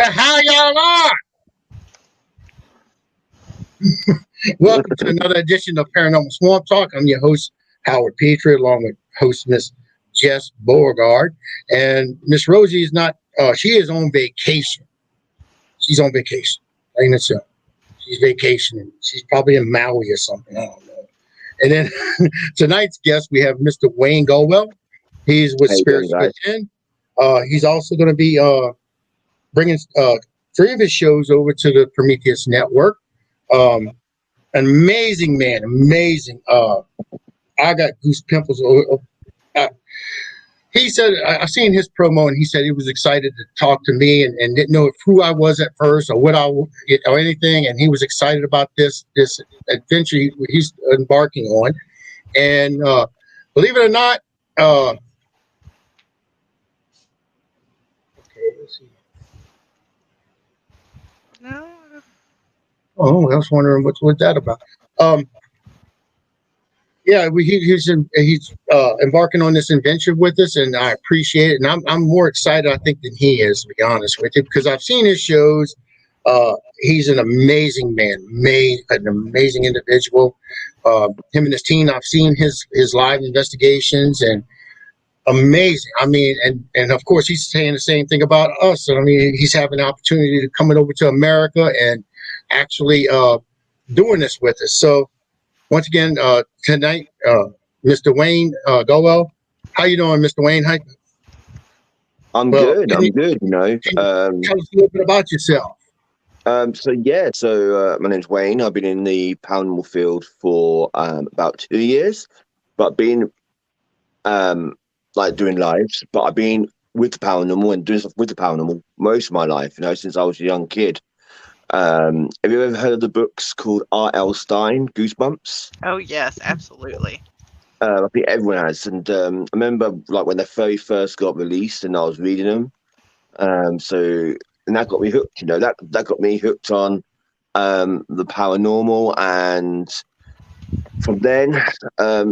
Well, how y'all are? Welcome to another edition of Paranormal Swamp Talk. I'm your host, Howard Petrie, along with host Miss Jess Beauregard. And Miss Rosie is not, she is on vacation. She's on vacation. Plain and simple. She's vacationing. She's probably in Maui or something. I don't know. And then tonight's guest, we have Mr. Wayne Gulwell. He's with How you doing, Spirits guys? Within. He's also going to be bringing 3 of his shows over to the Prometheus Network. An amazing man, amazing. I got goose pimples. He said, I've seen his promo, and he said he was excited to talk to me and didn't know who I was at first or what or anything. And he was excited about this adventure he's embarking on. And believe it or not, okay, let's see. No. Oh, I was wondering what's that about. Yeah, he's embarking on this adventure with us, and I appreciate it. And I'm more excited, I think, than he is, to be honest with you, because I've seen his shows. He's an amazing man, an amazing individual. Him and his team, I've seen his live investigations, and amazing. I mean, and of course, he's saying the same thing about us. I mean, he's having an opportunity to come over to America and actually doing this with us. So once again, tonight, Mr. Wayne Gulwell. How you doing, Mr. Wayne? I'm good. I'm good. Tell us a little bit about yourself. So my name's Wayne. I've been in the paranormal field for about 2 years, but been like doing lives. But I've been with the paranormal and doing stuff with the paranormal most of my life. Since I was a young kid. Have you ever heard of the books called R.L. Stein, Goosebumps? Oh yes, absolutely. I think everyone has, and I remember like when they very first got released, and I was reading them. And that got me hooked. That got me hooked on the paranormal, and from then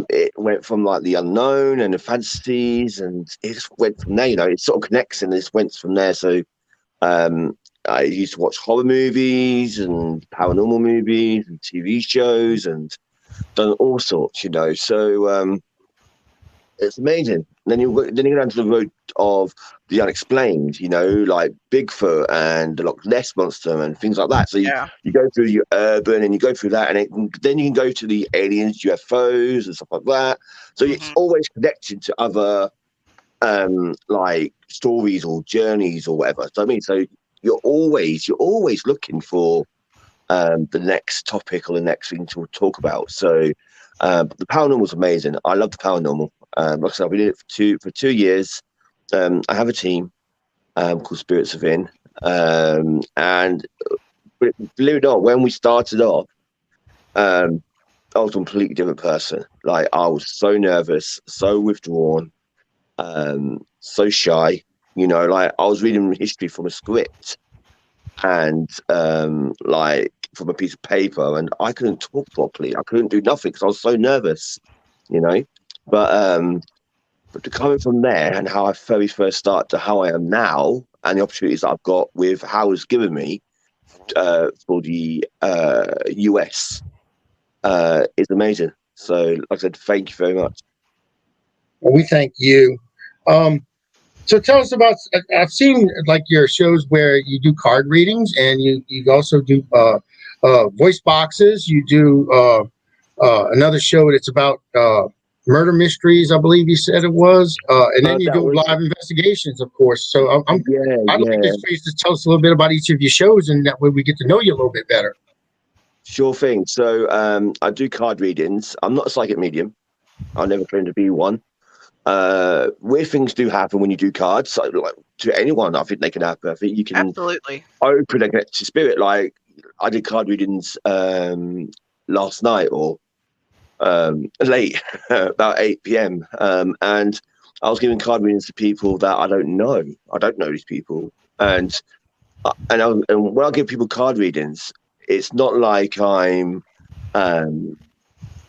it went from like the unknown and the fantasies, and it just went from there. It sort of connects, and it just went from there. So. I used to watch horror movies and paranormal movies and TV shows and done all sorts, So it's amazing. And then you go down to the road of the unexplained, like Bigfoot and the Loch Ness Monster and things like that. So you go through your urban and you go through that, and then you can go to the aliens, UFOs and stuff like that. So it's always connected to other like stories or journeys or whatever. So you're always looking for the next topic or the next thing to talk about. So the paranormal is amazing. I love the paranormal. Like I said, I've been in it for 2 years. I have a team called Spirits Within, and believe it or not, when we started off, I was a completely different person. Like I was so nervous, so withdrawn, so shy. Like I was reading history from a script and like from a piece of paper, and I couldn't talk properly. I couldn't do nothing because I was so nervous, But to coming from there and how I very first started to how I am now, and the opportunities that I've got with how it's given me for the US is amazing. So, like I said, thank you very much. Well, we thank you. So tell us about. I've seen like your shows where you do card readings, and you also do voice boxes. You do another show that's about murder mysteries, I believe you said it was, and then you do live investigations, of course. So I'd like this space to tell us a little bit about each of your shows, and that way we get to know you a little bit better. Sure thing. So I do card readings. I'm not a psychic medium. I never claim to be one. Weird things do happen when you do cards. So, like, to anyone, I think they can happen. I think you can absolutely open and connect to spirit. Like I did card readings last night or late, about 8 p.m. And I was giving card readings to people that I don't know. I don't know these people, and when I give people card readings, it's not like I'm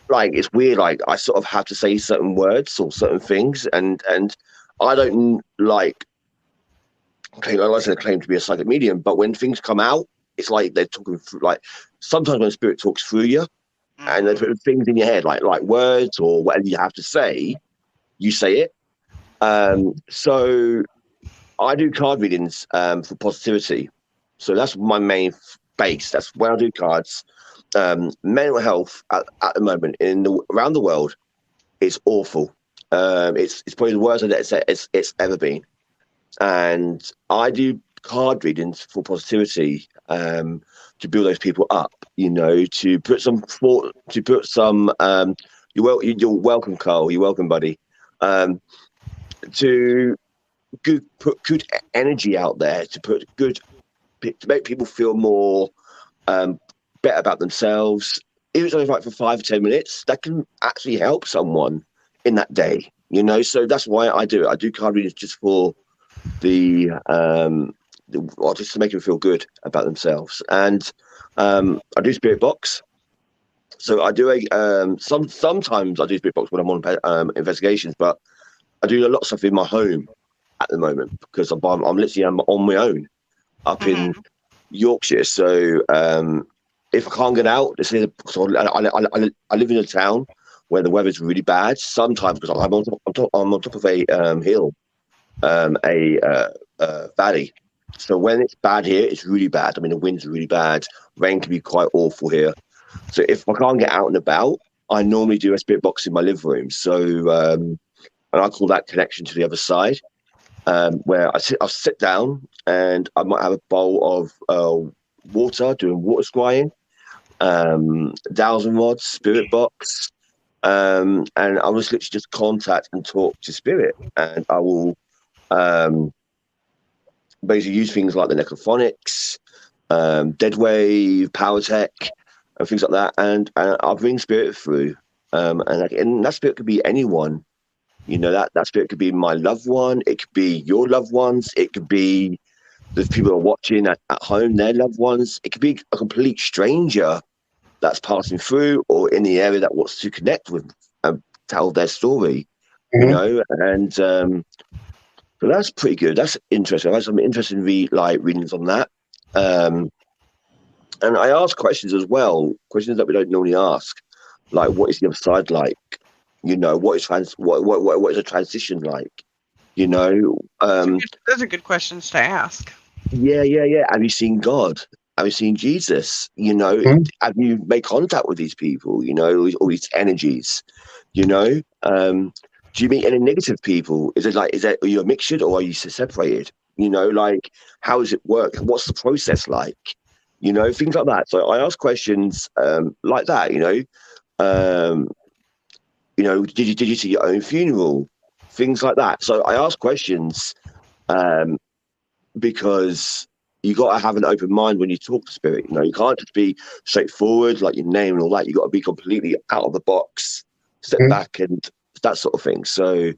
like it's weird. Like I sort of have to say certain words or certain things, and I don't like claim to be a psychic medium, but when things come out, it's like they're talking through. Like sometimes when spirit talks through you, and they put things in your head, like words or whatever you have to say, you say it. So I do card readings for positivity. So that's my main base. That's where I do cards. Mental health at the moment around the world is awful. It's probably the worst it's ever been. And I do card readings for positivity to build those people up. To put some thought, to put some. You're welcome, Carl. You're welcome, buddy. To put good energy out there, to make people feel more better about themselves. Even if it's only like for 5 or 10 minutes, that can actually help someone in that day. So that's why I do it. I do card readings just for just to make them feel good about themselves. And I do spirit box. So I do sometimes I do spirit box when I'm on investigations, but I do a lot of stuff in my home at the moment because I'm literally on my own up in Yorkshire. So if I can't get out, I live in a town where the weather's really bad. Sometimes because I'm on top of a hill, a valley. So when it's bad here, it's really bad. I mean, the wind's really bad. Rain can be quite awful here. So if I can't get out and about, I normally do a spirit box in my living room. So and I call that connection to the other side, where I'll sit down and I might have a bowl of water, doing water scrying, dowsing rods, spirit box, and I'll just literally just contact and talk to spirit, and I will basically use things like the necrophonics, dead wave, power tech, and things like that, and I'll bring spirit through, and that spirit could be anyone. That spirit could be my loved one. It could be your loved ones. It could be the people who are watching at home, their loved ones. It could be a complete stranger that's passing through or in the area that wants to connect with and tell their story, and so that's pretty good. That's interesting. I had some interesting readings on that. And I ask questions as well, questions that we don't normally ask, like what is the other side like? What is what is a transition like? Those are good questions to ask. Yeah. Have you seen God? Have you seen Jesus? Have you made contact with these people? All these energies. Do you meet any negative people? Are you a mixture or are you separated? How does it work? What's the process like? Things like that. So I ask questions like that. Did you see your own funeral? Things like that. So I ask questions because you got to have an open mind when you talk to spirit. You can't just be straightforward, like your name and all that. You got to be completely out of the box, step back, and that sort of thing. So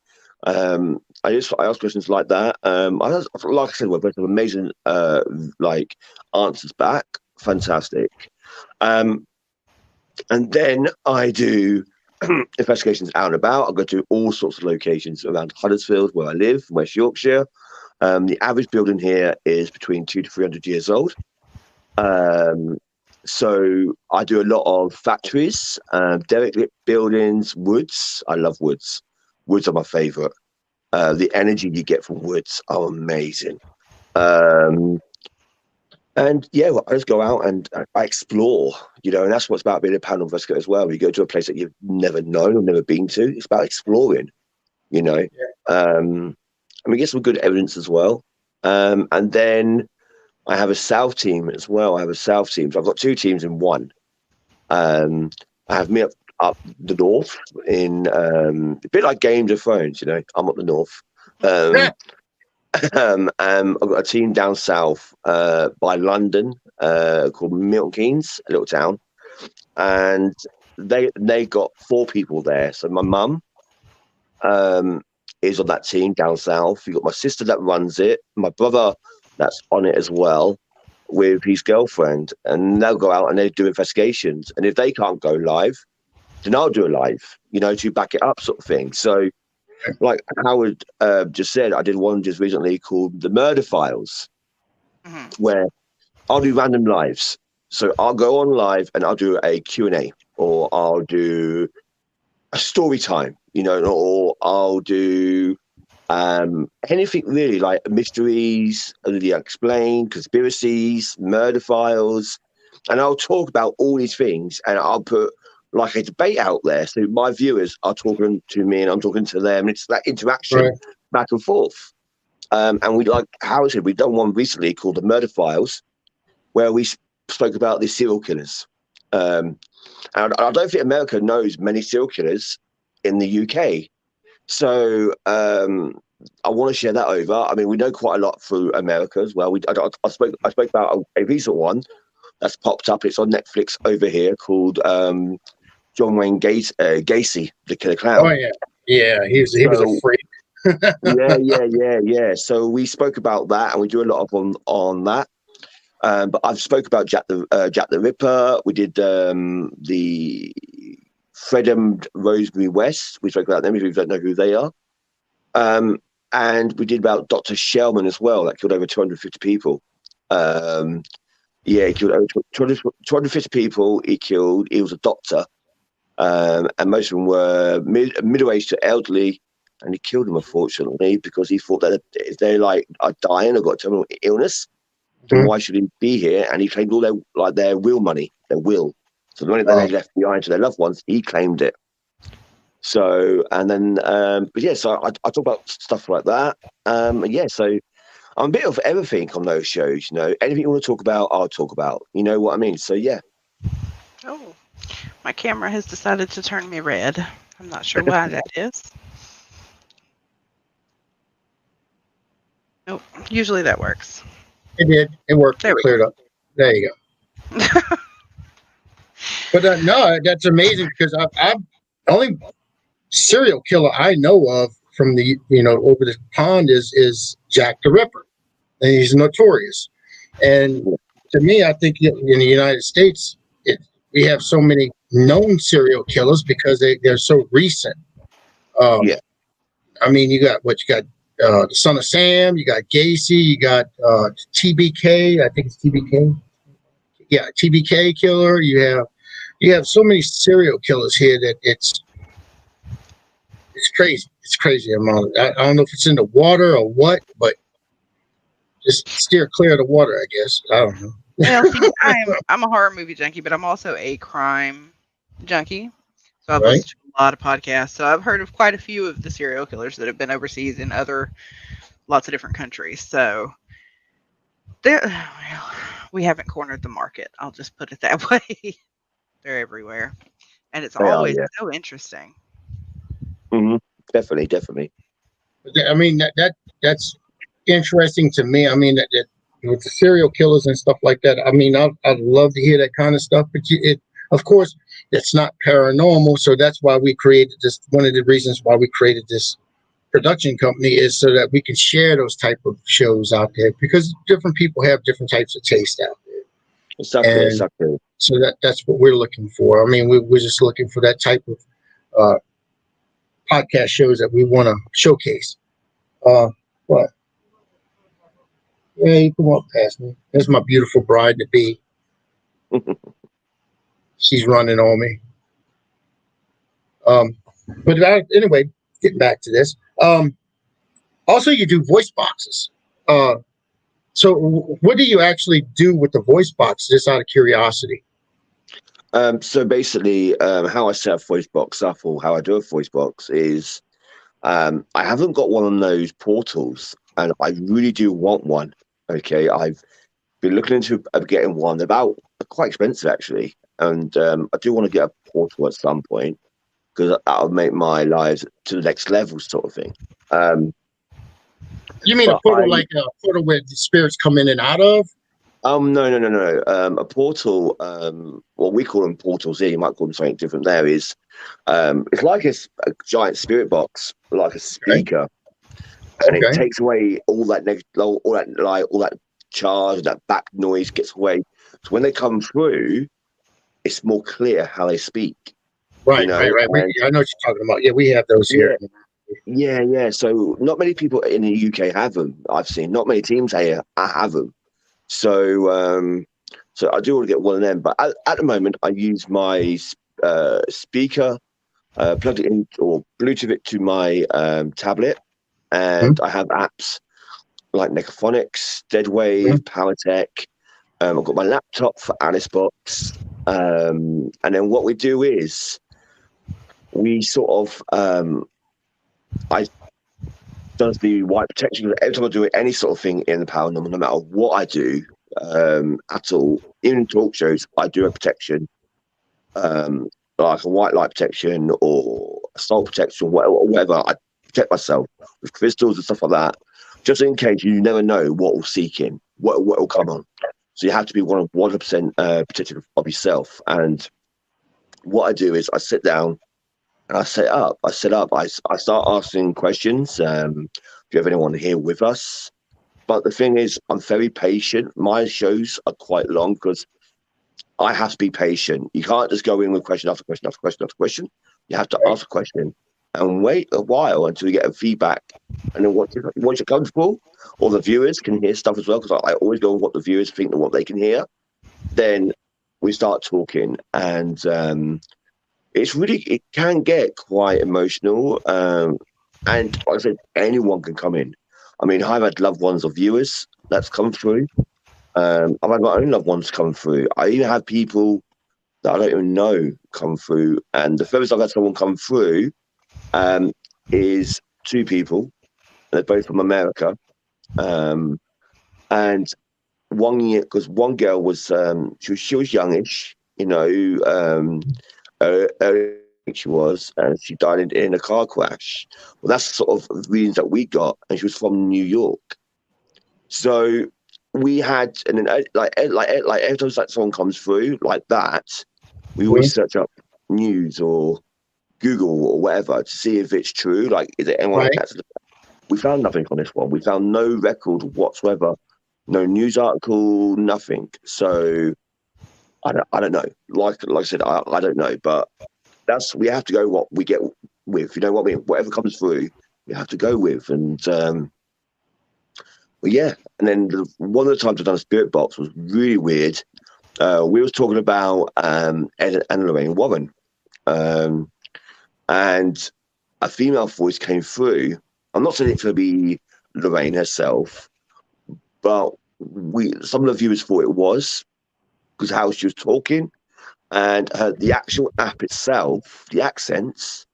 I ask questions like that. Like I said, we're both amazing answers back. Fantastic. And then I do investigations out and about. I go to all sorts of locations around Huddersfield, where I live, West Yorkshire. The average building here is between 200 to 300 years old. So I do a lot of factories, derelict buildings, woods. I love woods. Woods are my favorite. The energy you get from woods are amazing. And yeah, I just go out and I explore, and that's what's about being a paranormal investigator as well. You go to a place that you've never known or never been to. It's about exploring, Yeah. And we get some good evidence as well. And then I have a south team as well. So I've got 2 teams in one. I have me up the north in a bit like Game of Thrones, I'm up the north. I've got a team down south by London called Milton Keynes, a little town, and they got 4 people there. So my mum is on that team down south. You got my sister that runs it, my brother that's on it as well with his girlfriend, and they'll go out and they do investigations. And if they can't go live, then I'll do a live, to back it up, sort of thing. So like Howard just said, I did one just recently called The Murder Files, where I'll do random lives. So I'll go on live and I'll do a Q&A, or I'll do a story time, or I'll do anything really, like mysteries, the explained, conspiracies, murder files, and I'll talk about all these things, and I'll put like a debate out there, so my viewers are talking to me and I'm talking to them. It's that interaction back and forth. And we, like Howard said, we've done one recently called The Murder Files, where we spoke about the serial killers. And I don't think America knows many serial killers in the UK. So I want to share that over. I mean, we know quite a lot through America as well. I spoke about a recent one that's popped up. It's on Netflix over here, called John Wayne Gacy, the Killer Clown. Oh yeah, he was a freak. Yeah. So we spoke about that, and we do a lot on that. But I've spoke about Jack the Ripper. We did the Fred and Rosemary West. We spoke about them, if you don't know who they are. And we did about Dr. Shellman as well, that killed over 250 people. He killed over 250 people. He was a doctor. And most of them were middle-aged to elderly, and he killed them, unfortunately, because he thought that if they're are dying or got terminal illness, then why should he be here? And he claimed all their will money, their will. So the money that they left behind to their loved ones, he claimed it. So, and then, so I talk about stuff like that. So I'm a bit of everything on those shows, Anything you want to talk about, I'll talk about. You know what I mean? So, yeah. Oh, my camera has decided to turn me red. I'm not sure why that is. Nope, usually that works. It did. It worked. It cleared up. There you go. But no, that's amazing, because I've only serial killer I know of from the over the pond is Jack the Ripper, and he's notorious. And to me, I think in the United States, we have so many known serial killers because they're so recent. I mean, you got the Son of Sam, you got Gacy, you got TBK. I think it's TBK. Yeah, TBK killer. You have so many serial killers here that it's crazy. It's crazy amount. I don't know if it's in the water or what, but just steer clear of the water, I guess. I don't know. Well, see, I'm a horror movie junkie, but I'm also a crime junkie. So I've listened to a lot of podcasts. So I've heard of quite a few of the serial killers that have been overseas in lots of different countries. So we haven't cornered the market. I'll just put it that way. They're everywhere, and it's always so interesting. Mm-hmm. Definitely. I mean, that's interesting to me. I mean, that with the serial killers and stuff like that. I mean, I'd love to hear that kind of stuff, but of course, it's not paranormal. So that's why we created this. One of the reasons why we created this production company is so that we can share those type of shows out there, because different people have different types of taste out there. Exactly. So that's what we're looking for. I mean, we're just looking for that type of podcast shows that we want to showcase. What? Yeah, you can walk past me. There's my beautiful bride to be. She's running on me. But anyway, getting back to this. Also, you do voice boxes. So what do you actually do with the voice box, just out of curiosity? So basically, how I set a voice box up, or how I do a voice box, is I haven't got one of those portals, and I really do want one. Okay, I've been looking into getting one. They're quite expensive, actually, and I do want to get a portal at some point, because that'll make my lives to the next level, sort of thing. You mean a portal, like a portal where the spirits come in and out of? No. A portal, what we call them portals here, you might call them something different there, is it's like a giant spirit box, like a speaker. And it takes away all that charge, that back noise gets away. So when they come through, it's more clear how they speak. Right. I know what you're talking about. Yeah, we have those here. Yeah. So not many people in the UK have them. I've seen not many teams here have them. So so I do want to get one of them. But at the moment, I use my speaker, plugged it in or Bluetooth it to my tablet, and I have apps like Necrophonics, Deadwave, PowerTech. I've got my laptop for Alice Box, and then what we do is we sort of I does the white protection every time I do any sort of thing in the paranormal, no matter what I do at all. Even in talk shows, I do a protection, like a white light protection or assault protection, whatever. I protect myself with crystals and stuff like that, just in case. You never know what will seek in, what will come on. So you have to be 100% protective of yourself. And what I do is I sit down and I set up. I start asking questions. Do you have anyone here with us? But the thing is, I'm very patient. My shows are quite long because I have to be patient. You can't just go in with question after question after question after question. You have to ask a question and wait a while until you get a feedback. And then once you're comfortable, or the viewers can hear stuff as well, because I always go on what the viewers think and what they can hear. Then we start talking, and it can get quite emotional. And like I said, anyone can come in. I mean, I've had loved ones of viewers that's come through. I've had my own loved ones come through. I even have people that I don't even know come through. And the furthest I've had someone come through is two people. They're both from America. And 1 year, because one girl was she was youngish, early she was, and she died in a car crash. Well, that's the sort of reasons that we got, and she was from New York. So we had, and then like every time someone comes through like that, we always search up news or Google or whatever to see if it's true. Like, is it anyone? We found nothing on this one. We found no record whatsoever, no news article, nothing. So I don't know. Like I said, I don't know. But we have to go what we get with. You know what I mean? Whatever comes through, we have to go with. And well, yeah. And then one of the times I've done a spirit box was really weird. We was talking about Ed and Lorraine Warren, and a female voice came through. I'm not saying it's going to be Lorraine herself, but some of the viewers thought it was because how she was talking, and the actual app itself, the accents,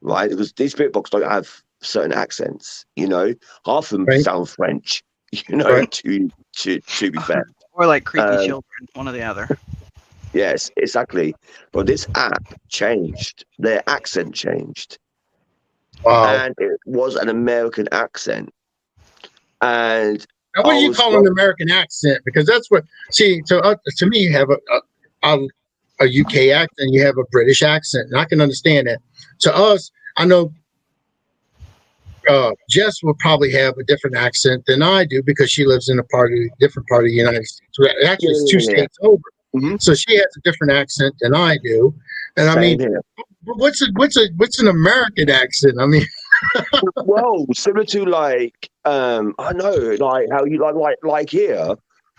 right? Because these spirit box don't have certain accents, half of them sound French, to be fair. Or like creepy children, one or the other. Yes, exactly. But this app changed. Their accent changed. Wow. And it was an American accent. And now, what do you call an American accent? Because that's what, to me, you have a UK accent, you have a British accent, and I can understand that. To us, I know Jess will probably have a different accent than I do because she lives in a different part of the United States. Actually, it's two states over. Mm-hmm. So she has a different accent than I do. And I mean, what's an American accent? I mean, well, similar to like I know, like how you like here,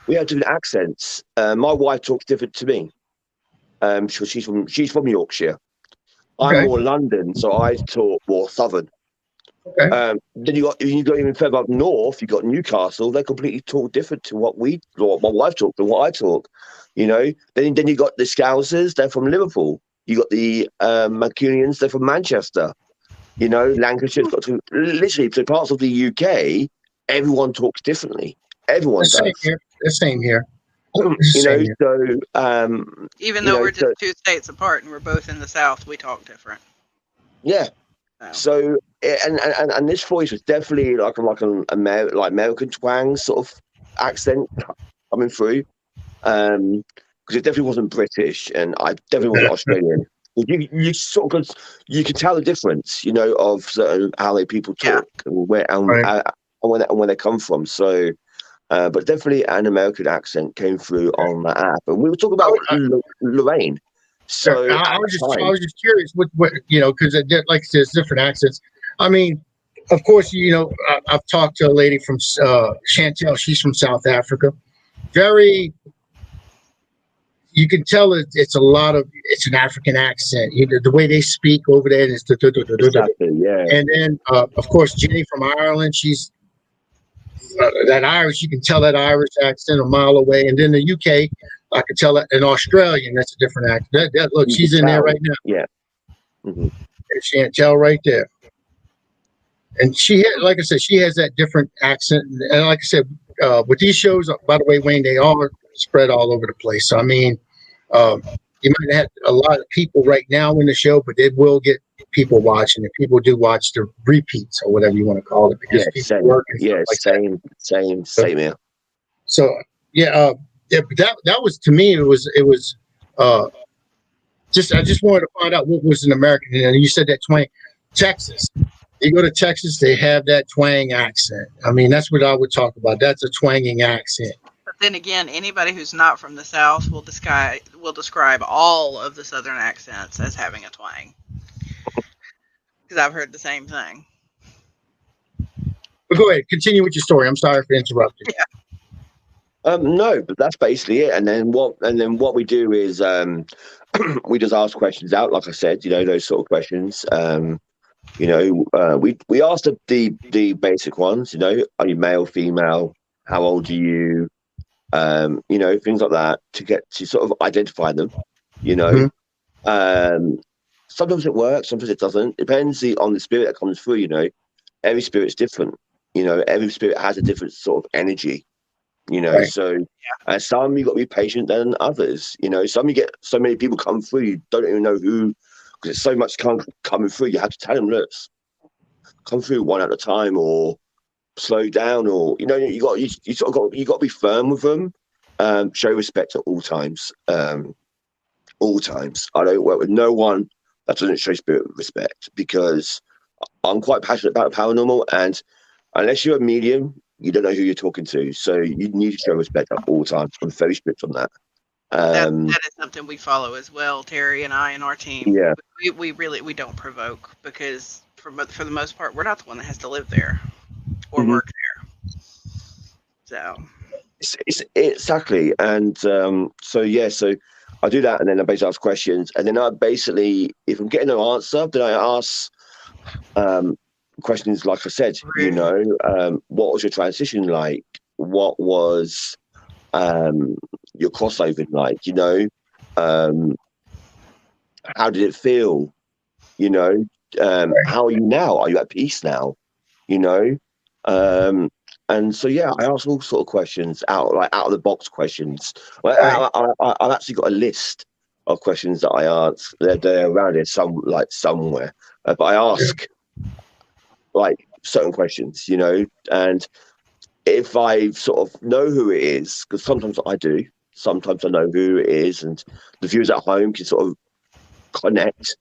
we have different accents. My wife talks different to me. She's from Yorkshire. I'm more London, so I talk more Southern. Okay. Then you go even further up north. You got Newcastle. They completely talk different to what my wife talks and what I talk. Then you got the Scousers. They're from Liverpool. You got the Mancunians. They're from Manchester. Lancashire's got to literally to parts of the UK. Everyone talks differently. Everyone does. The same here. Even though we're just two states apart and we're both in the South, we talk different. Yeah. So and this voice was definitely like an American twang sort of accent coming through, because it definitely wasn't British, and I definitely wasn't Australian. You sort of you could tell the difference, of certain how people talk and where they come from. So, but definitely an American accent came through on the app, and we were talking about Lorraine. So I was just curious what because like there's different accents. I mean, of course, I've talked to a lady from Chantel. She's from South Africa. Very, you can tell it's an African accent. The way they speak over there is Exactly, yeah. And then, of course, Jenny from Ireland. She's that Irish. You can tell that Irish accent a mile away. And then the UK, I could tell an Australian. That's a different accent. Look, she's in there right now. Yeah. Mm-hmm. Chantel right there. And like I said, she has that different accent. And like I said, with these shows, by the way, Wayne, they are spread all over the place. So, I mean, you might have a lot of people right now in the show, but it will get people watching. And people do watch the repeats or whatever you want to call it. Because people work and stuff like same here. So, but that was, to me, it was just, I just wanted to find out what was an American. And you said that twang. Texas. You go to Texas, they have that twang accent. I mean, that's what I would talk about. That's a twanging accent. But then again, anybody who's not from the South will describe all of the Southern accents as having a twang. Because I've heard the same thing. But go ahead, continue with your story. I'm sorry for interrupting. Yeah. No, but that's basically it. And then what we do is we just ask questions out, like I said, those sort of questions. We asked the basic ones, are you male, female, how old are you, things like that, to get to sort of identify them, Mm-hmm. Sometimes it works, sometimes it doesn't. Depends on the spirit that comes through. Every spirit's different. Every spirit has a different sort of energy. Right. So some you got to be patient than others. Some you get so many people come through, you don't even know who. Because it's so much coming through, you have to tell them, look, come through one at a time, or slow down, or you got to be firm with them. Show respect at all times. All times. I don't work with no one that doesn't show spirit respect, because I'm quite passionate about paranormal, and unless you're a medium, you don't know who you're talking to. So you need to show respect at all times. I'm very strict on that. That is something we follow as well, Terry and I and our team. Yeah, we don't provoke, because for the most part, we're not the one that has to live there or work there. So it's exactly, and so I do that, and then I basically ask questions, and then I basically, if I'm getting no answer, then I ask questions like I said. What was your transition like? What was your crossover like? How did it feel? How are you now? Are you at peace now? And so I ask all sort of questions, out of the box questions. I've actually got a list of questions that I ask. They're around here somewhere, but I ask certain questions, and if I sort of know who it is, because sometimes I do, sometimes I know who it is, and the viewers at home can sort of connect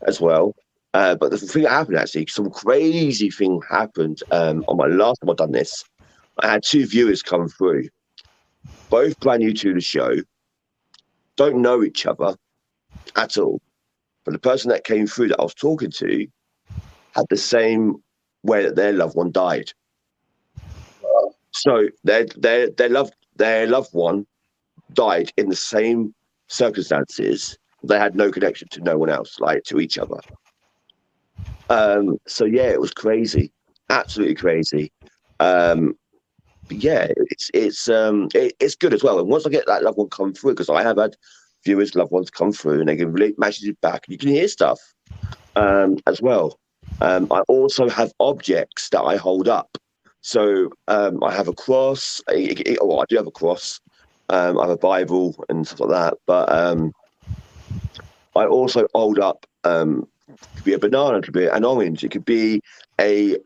as well. But the thing that happened, actually, some crazy thing happened on my last time I've done this. I had two viewers come through, both brand new to the show, don't know each other at all. But the person that came through that I was talking to had the same way that their loved one died. So their loved one died in the same circumstances. They had no connection to no one else, to each other. It was crazy, absolutely crazy. It's good as well. And once I get that loved one come through, because I have had viewers' loved ones come through, and they can relate messages back, and you can hear stuff as well. I also have objects that I hold up. So I have a cross. I do have a cross. I have a Bible and stuff like that. But I also hold up. It could be a banana. It could be an orange. It could be a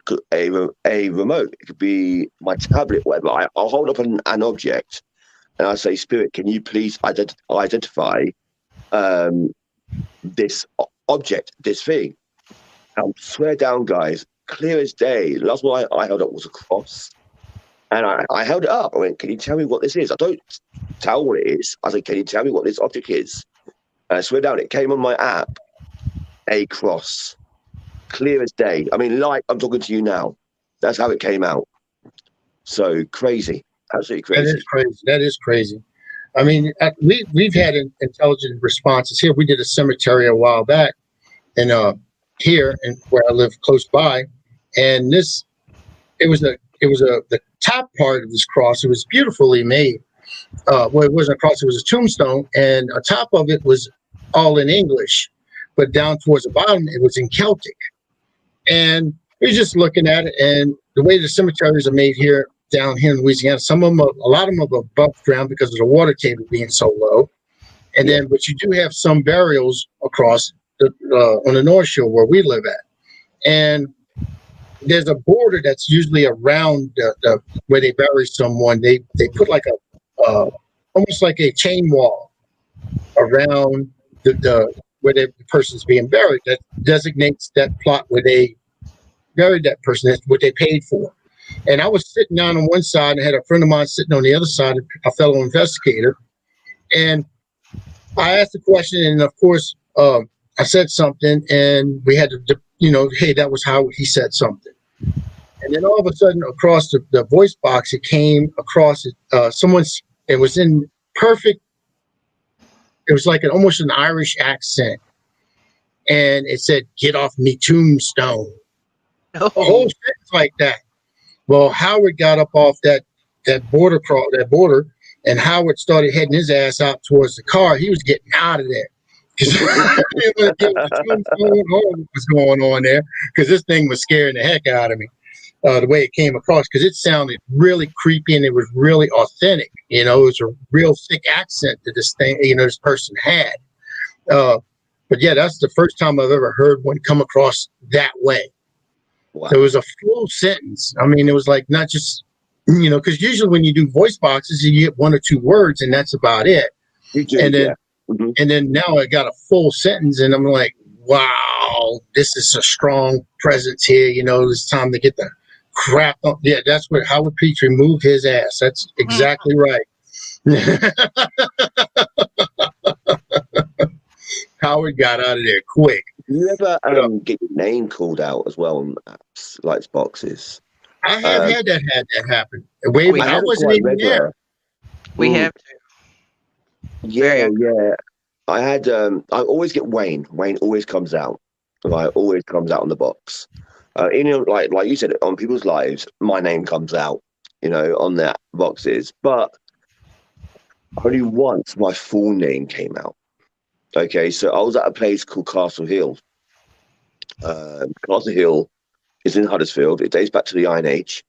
remote. It could be my tablet. Whatever. I'll hold up an object, and I say, Spirit, can you please identify this object, this thing? I'll swear down, guys, clear as day. The last one I held up was a cross. And I held it up. I went, can you tell me what this is? I don't tell what it is. I said, can you tell me what this object is? And I swear down, it came on my app, a cross. clear as day. I mean, like I'm talking to you now. That's how it came out. So crazy, absolutely crazy. That is crazy. That is crazy. I mean, we've had intelligent responses here. We did a cemetery a while back, and here and where I live close by, and it was the top part of this cross. It was beautifully made. Well, it wasn't a cross; it was a tombstone, and on top of it was all in English, but down towards the bottom it was in Celtic. And we were just looking at it, and the way the cemeteries are made here down here in Louisiana, some of them, a lot of them are above ground because of the water table being so low. And then, but you do have some burials across on the North Shore where we live at, and there's a border that's usually around the where they bury someone. They put like a almost like a chain wall around the where the person's being buried that designates that plot where they buried that person. That's what they paid for. And I was sitting down on one side and had a friend of mine sitting on the other side, a fellow investigator. And I asked a question, and of course, I said something, and we had to, hey, that was how he said something. And then all of a sudden, across the voice box, it came across it was in perfect, it was like almost an Irish accent. And it said, "Get off me tombstone." Oh. A whole sentence like that. Well, Howard got up off that border, and Howard started heading his ass out towards the car. He was getting out of there because what was going on there, because this thing was scaring the heck out of me. The way it came across, because it sounded really creepy and it was really authentic. It was a real thick accent that this thing, this person had. But yeah, that's the first time I've ever heard one come across that way. Wow. It was a full sentence. I mean, it was like not just, because usually when you do voice boxes, you get one or two words and that's about it. You do, and then, yeah. Mm-hmm. And then now I got a full sentence, and I'm like, wow, this is a strong presence here. It's time to get the crap up. Yeah, that's what Howard Petrie moved his ass. That's exactly right. Howard got out of there quick. You ever get your name called out as well on apps like boxes? I have had that happen. Wait, I wasn't even there. We have to. Yeah. I had. I always get Wayne. Wayne always comes out. Always comes out on the box. Like you said, on people's lives, my name comes out. On their boxes, but only once my full name came out. Okay, so I was at a place called Castle Hill. Castle Hill is in Huddersfield. It dates back to the Iron Age.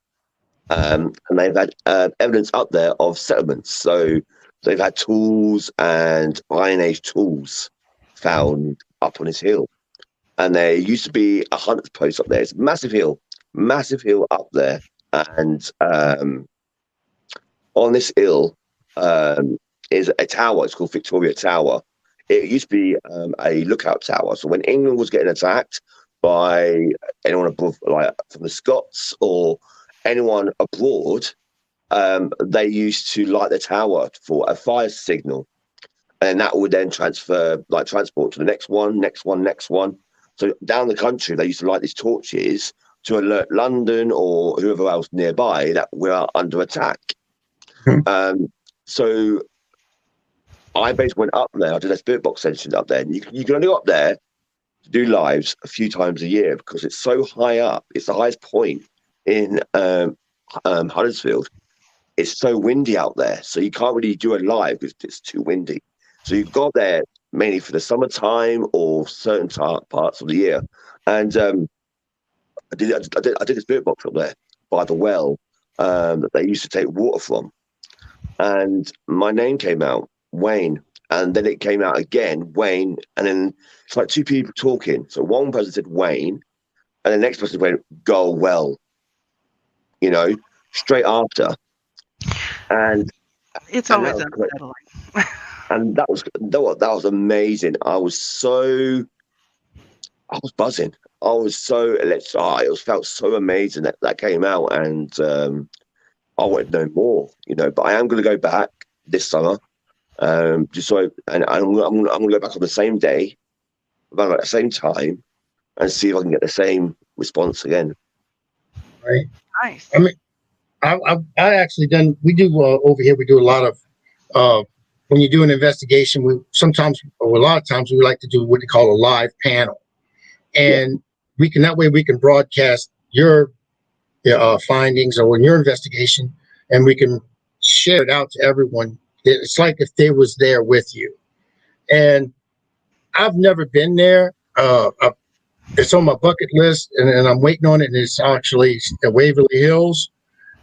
And they've had evidence up there of settlements. So they've had tools and Iron Age tools found up on this hill. And there used to be a hunter's post up there. It's a massive hill up there. And on this hill is a tower. It's called Victoria Tower. It used to be a lookout tower. So when England was getting attacked by anyone above, like from the Scots or anyone abroad, they used to light the tower for a fire signal, and that would then transport to the next one. So down the country, they used to light these torches to alert London or whoever else nearby that we're under attack. So I basically went up there. I did a spirit box session up there. And you can only go up there to do lives a few times a year because it's so high up. It's the highest point in Huddersfield. It's so windy out there, so you can't really do a live because it's too windy. So you go up there mainly for the summertime or certain parts of the year. And I did a spirit box up there by the well that they used to take water from, and my name came out, Wayne, and then it came out again, Wayne, and then it's like two people talking. So one person said Wayne, and the next person went Gulwell, straight after. And it's always unsettling. And that was amazing. I was buzzing. I was so electrified. It felt so amazing that came out, and I wanted to know more, But I am going to go back this summer, just so. And I'm going to go back on the same day, about the same time, and see if I can get the same response again. Right. Nice. I mean, I actually done. We do over here. We do a lot of when you do an investigation. We sometimes, or a lot of times, we like to do what they call a live panel, and we can that way we can broadcast your findings or your investigation, and we can share it out to everyone. It's like if they was there with you. And I've never been there. It's on my bucket list, and I'm waiting on it. And it's actually at Waverly Hills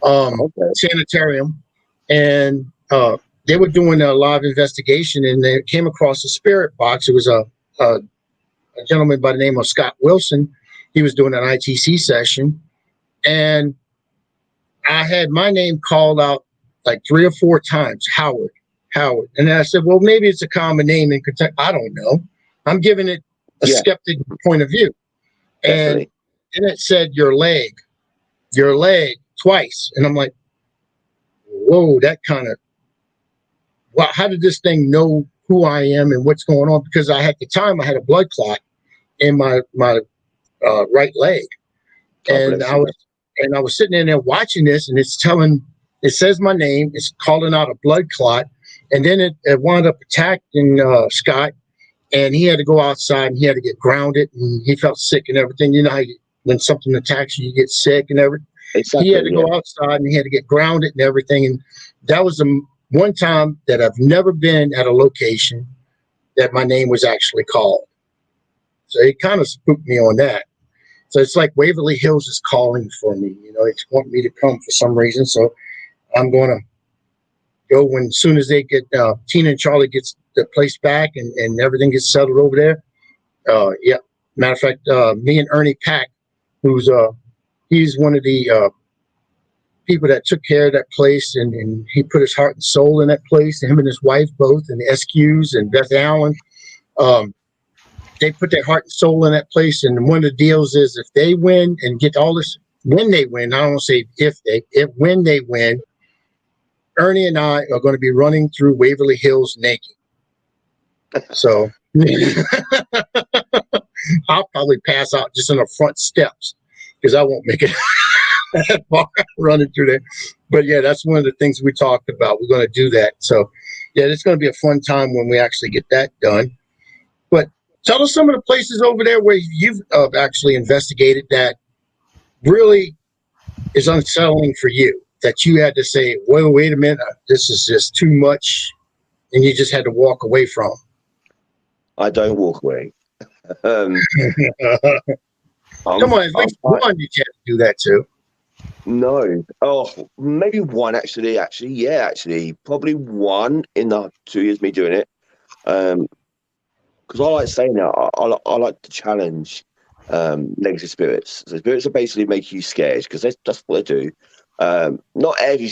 Sanitarium, and they were doing a live investigation, and they came across a spirit box. It was a gentleman by the name of Scott Wilson. He was doing an ITC session, and I had my name called out like 3 or 4 times, Howard. And then I said, well, maybe it's a common name in Kentucky. I don't know. I'm giving it a skeptic point of view. Definitely. And then it said, your leg, twice. And I'm like, whoa, that kind of, wow, how did this thing know who I am and what's going on? Because I had a blood clot in my right leg. And I was sitting in there watching this, and it says my name, it's calling out a blood clot. And then it wound up attacking Scott, and he had to go outside and he had to get grounded, and he felt sick and everything. You know how when something attacks you, you get sick and everything. Exactly, he had to go outside and he had to get grounded and everything. And that was the one time that I've never been at a location that my name was actually called. So it kind of spooked me on that. So it's like Waverly Hills is calling for me. You know, it's wanting me to come for some reason. So I'm going to go as soon as they get Tina and Charlie gets the place back and everything gets settled over there. Matter of fact, me and Ernie Pack, he's one of the people that took care of that place, and he put his heart and soul in that place. And him and his wife both, and the SQs and Beth Allen, they put their heart and soul in that place. And one of the deals is if they win and get all this, when they win, I don't want to say when they win, Ernie and I are going to be running through Waverly Hills naked. So I'll probably pass out just on the front steps because I won't make it that far running through there. But yeah, that's one of the things we talked about. We're going to do that. So yeah, it's going to be a fun time when we actually get that done. But tell us some of the places over there where you've actually investigated that really is unsettling for you, that you had to say, well, wait a minute, this is just too much, and you just had to walk away from. I don't walk away. Come on, at least one you can't do that too. No. Oh, maybe one actually. Actually, probably one in the 2 years me doing it. Because I like saying that I like to challenge negative spirits. So spirits are basically make you scared because that's what they do. Not every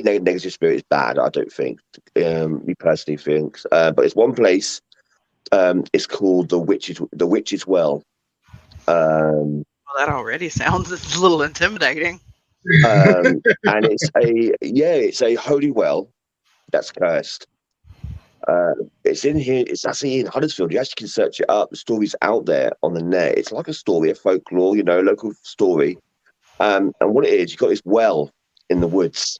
negative spirit is bad. I don't think. Me personally thinks, but it's one place. It's called the Witch's Well. Well, that already sounds a little intimidating. And it's a holy well that's cursed. It's in here. It's actually in Huddersfield. You actually can search it up. The story's out there on the net. It's like a story, a folklore, local story. And what it is, you've got this well in the woods,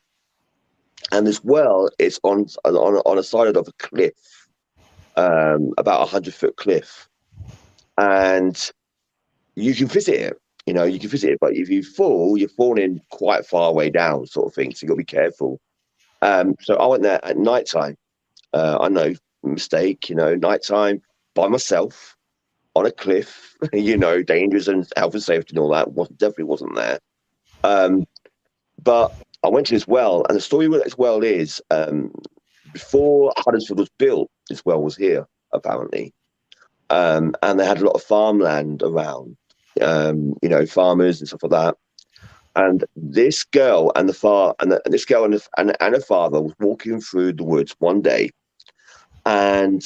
and this well is on a side of a cliff, about 100-foot cliff, and you can visit it. You can visit it, but if you fall, you're falling quite far away down, sort of thing. So you got to be careful. So I went there at nighttime. I know, mistake. Nighttime by myself on a cliff. Dangerous and health and safety and all that. Definitely wasn't there. But I went to this well, and the story with this well is before Huddersfield was built, this well was here apparently, and they had a lot of farmland around. Farmers and stuff like that. And this girl and her father was walking through the woods one day, and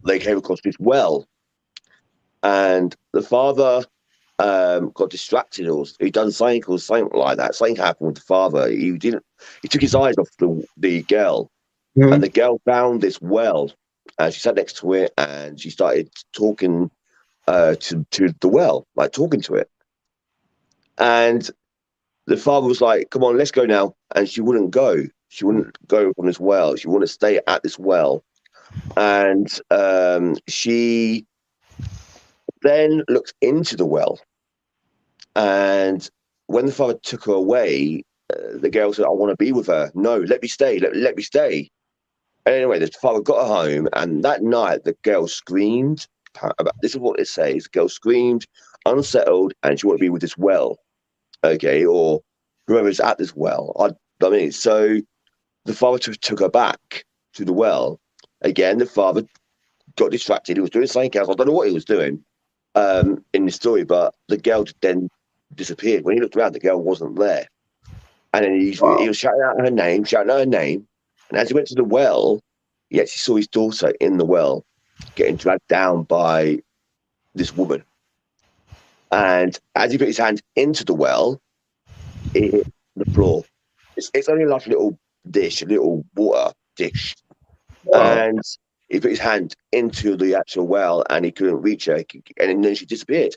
they came across this well, and the father got distracted, or he done something like that. Something happened with the father. He took his eyes off the girl, and the girl found this well, and she sat next to it, and she started talking to the well, like talking to it. And the father was like, "Come on, let's go now." And she wouldn't go. She wouldn't go from this well. She wanted to stay at this well. And she then looked into the well. And when the father took her away, the girl said, "I want to be with her. No, let me stay. Let me stay." And anyway, the father got her home. And that night, the girl screamed. This is what it says. The girl screamed, unsettled, and she wanted to be with this well. Okay, or whoever's at this well. I mean, so the father took her back to the well. Again, the father got distracted. He was doing something else. I don't know what he was doing in the story, but the girl then disappeared. When he looked around, the girl wasn't there. And then he was shouting out her name. And as he went to the well, he actually saw his daughter in the well getting dragged down by this woman. And as he put his hand into the well, it hit the floor. It's only like a little dish, a little water dish. And he put his hand into the actual well and he couldn't reach her. And then she disappeared.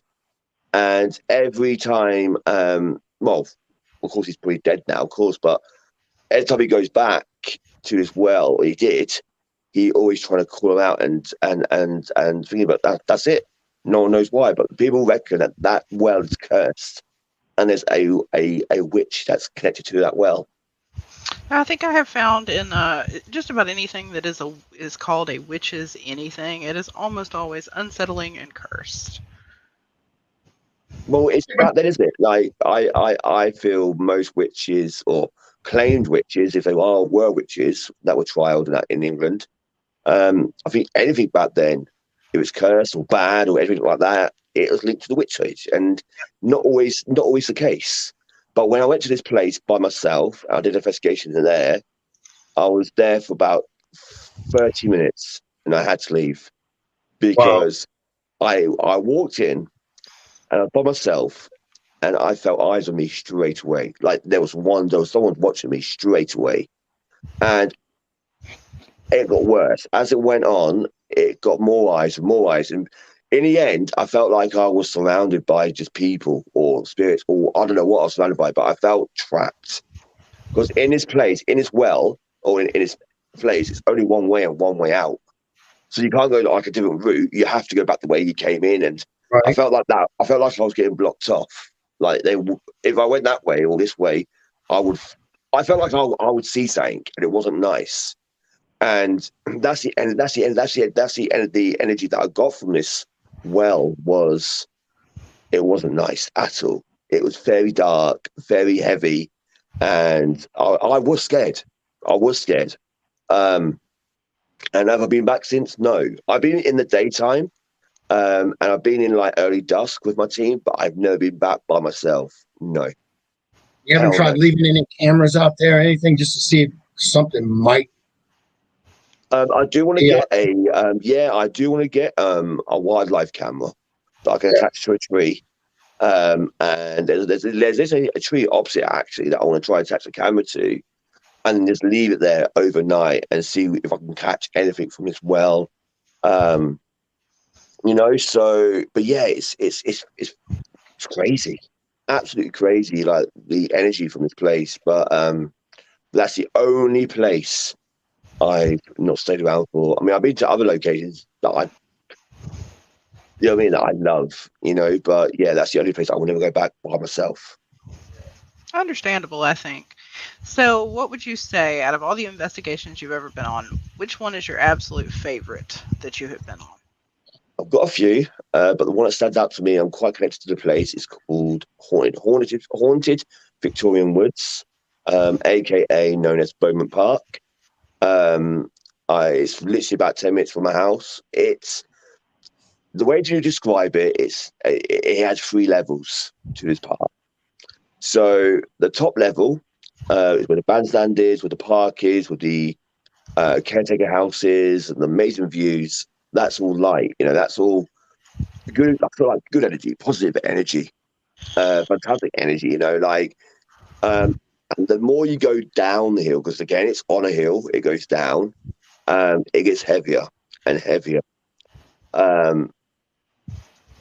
And every time, well, of course, he's probably dead now, of course, but every time he goes back to his well, he always trying to call him out and thinking about that. That's it. No one knows why, but people reckon that well is cursed, and there's a witch that's connected to that well. I think I have found in just about anything that is called a witch's anything, it is almost always unsettling and cursed. Well, it's about that, isn't it? Like I feel most witches or claimed witches, if they were witches that were trialed in England, I think anything back then, if it's cursed or bad or anything like that, it was linked to the witch age, and not always the case. But when I went to this place by myself, I did investigations in there. I was there for about 30 minutes, and I had to leave because I walked in and I was by myself, and I felt eyes on me straight away. Like there was someone watching me straight away, and it got worse as it went on. It got more eyes and more eyes, and in the end, I felt like I was surrounded by just people or spirits, or I don't know what I was surrounded by, but I felt trapped. Because in this place, in this well, or in this place, it's only one way and one way out. So you can't go like a different route. You have to go back the way you came in. And I felt like that. I felt like I was getting blocked off. Like if I went that way or this way, I felt like I would see something, and it wasn't nice. And that's the energy that I got from this well it wasn't nice at all. It was very dark, very heavy, and I was scared. And have I been back since? No. I've been in the daytime, and I've been in like early dusk with my team, but I've never been back by myself. No. You haven't tried leaving any cameras out there or anything just to see if something might. I do want to get a wildlife camera that I can attach to a tree. And there's a tree opposite actually that I want to try and attach a camera to, and then just leave it there overnight and see if I can catch anything from this well. So but yeah, it's crazy, absolutely crazy, like the energy from this place. But that's the only place I've not stayed around for. I mean, I've been to other locations that that I love, but yeah, that's the only place I will never go back by myself. Understandable, I think. So, what would you say, out of all the investigations you've ever been on, which one is your absolute favorite that you have been on? I've got a few, but the one that stands out to me, I'm quite connected to the place, is called Haunted Victorian Woods, aka known as Beaumont Park. It's literally about 10 minutes from my house. It's the way to describe it. It has 3 levels to this park. So the top level is where the bandstand is, where the park is, where the caretaker houses, and the amazing views. That's all light, that's all good. I feel like good energy, positive energy, fantastic energy, and the more you go down the hill, because again, it's on a hill, it goes down, it gets heavier and heavier.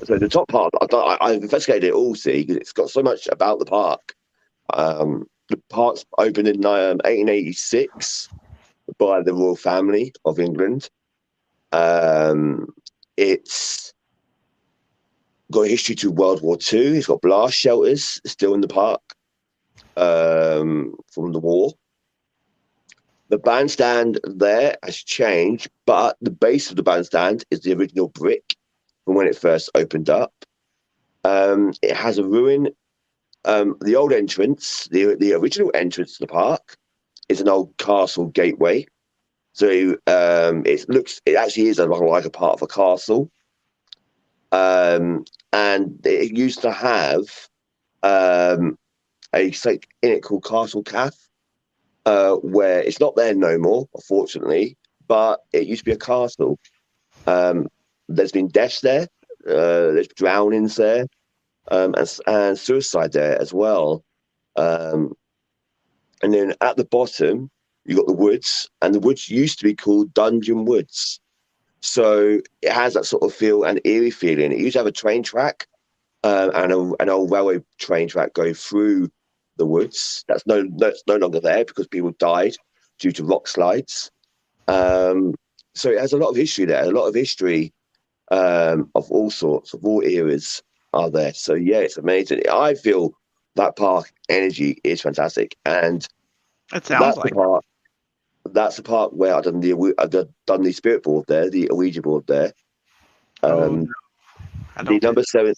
So the top part, I've investigated it all, see, because it's got so much about the park. The park's opened in 1886 by the royal family of England. It's got a history to World War II. It's got blast shelters still in the park from the war. The bandstand there has changed, but the base of the bandstand is the original brick from when it first opened up. It has a ruin. The old entrance, the original entrance to the park, is an old castle gateway. So it actually is like a part of a castle. And it used to have a site in it called Castle Cath, where it's not there no more, unfortunately, but it used to be a castle. There's been deaths there, there's drownings there, and suicide there as well. And then at the bottom, you got the woods, and the woods used to be called Dungeon Woods. So it has that sort of feel, an eerie feeling. It used to have a train track and an old railway train track go through the woods. That's no longer there because people died due to rock slides. So it has a lot of history there, a lot of history of all sorts, of all eras are there. So yeah, it's amazing. I feel that park energy is fantastic, and It sounds like that's the part where I've done the spirit board there, the Ouija board there. no. I The don't number seven,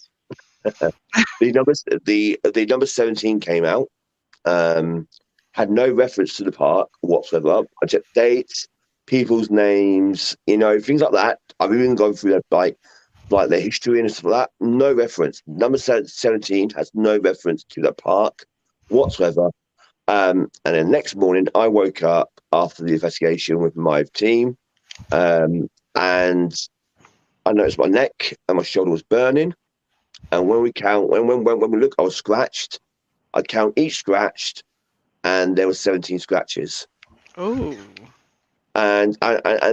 the number 17 came out. Had no reference to the park whatsoever. I checked dates, people's names, things like that. I've even gone through their like their history and stuff like that. No reference. Number 17 has no reference to the park whatsoever. And then next morning, I woke up after the investigation with my team, and I noticed my neck and my shoulder was burning. And when we look, I was scratched. I count each scratched, and there were 17 scratches. Oh. And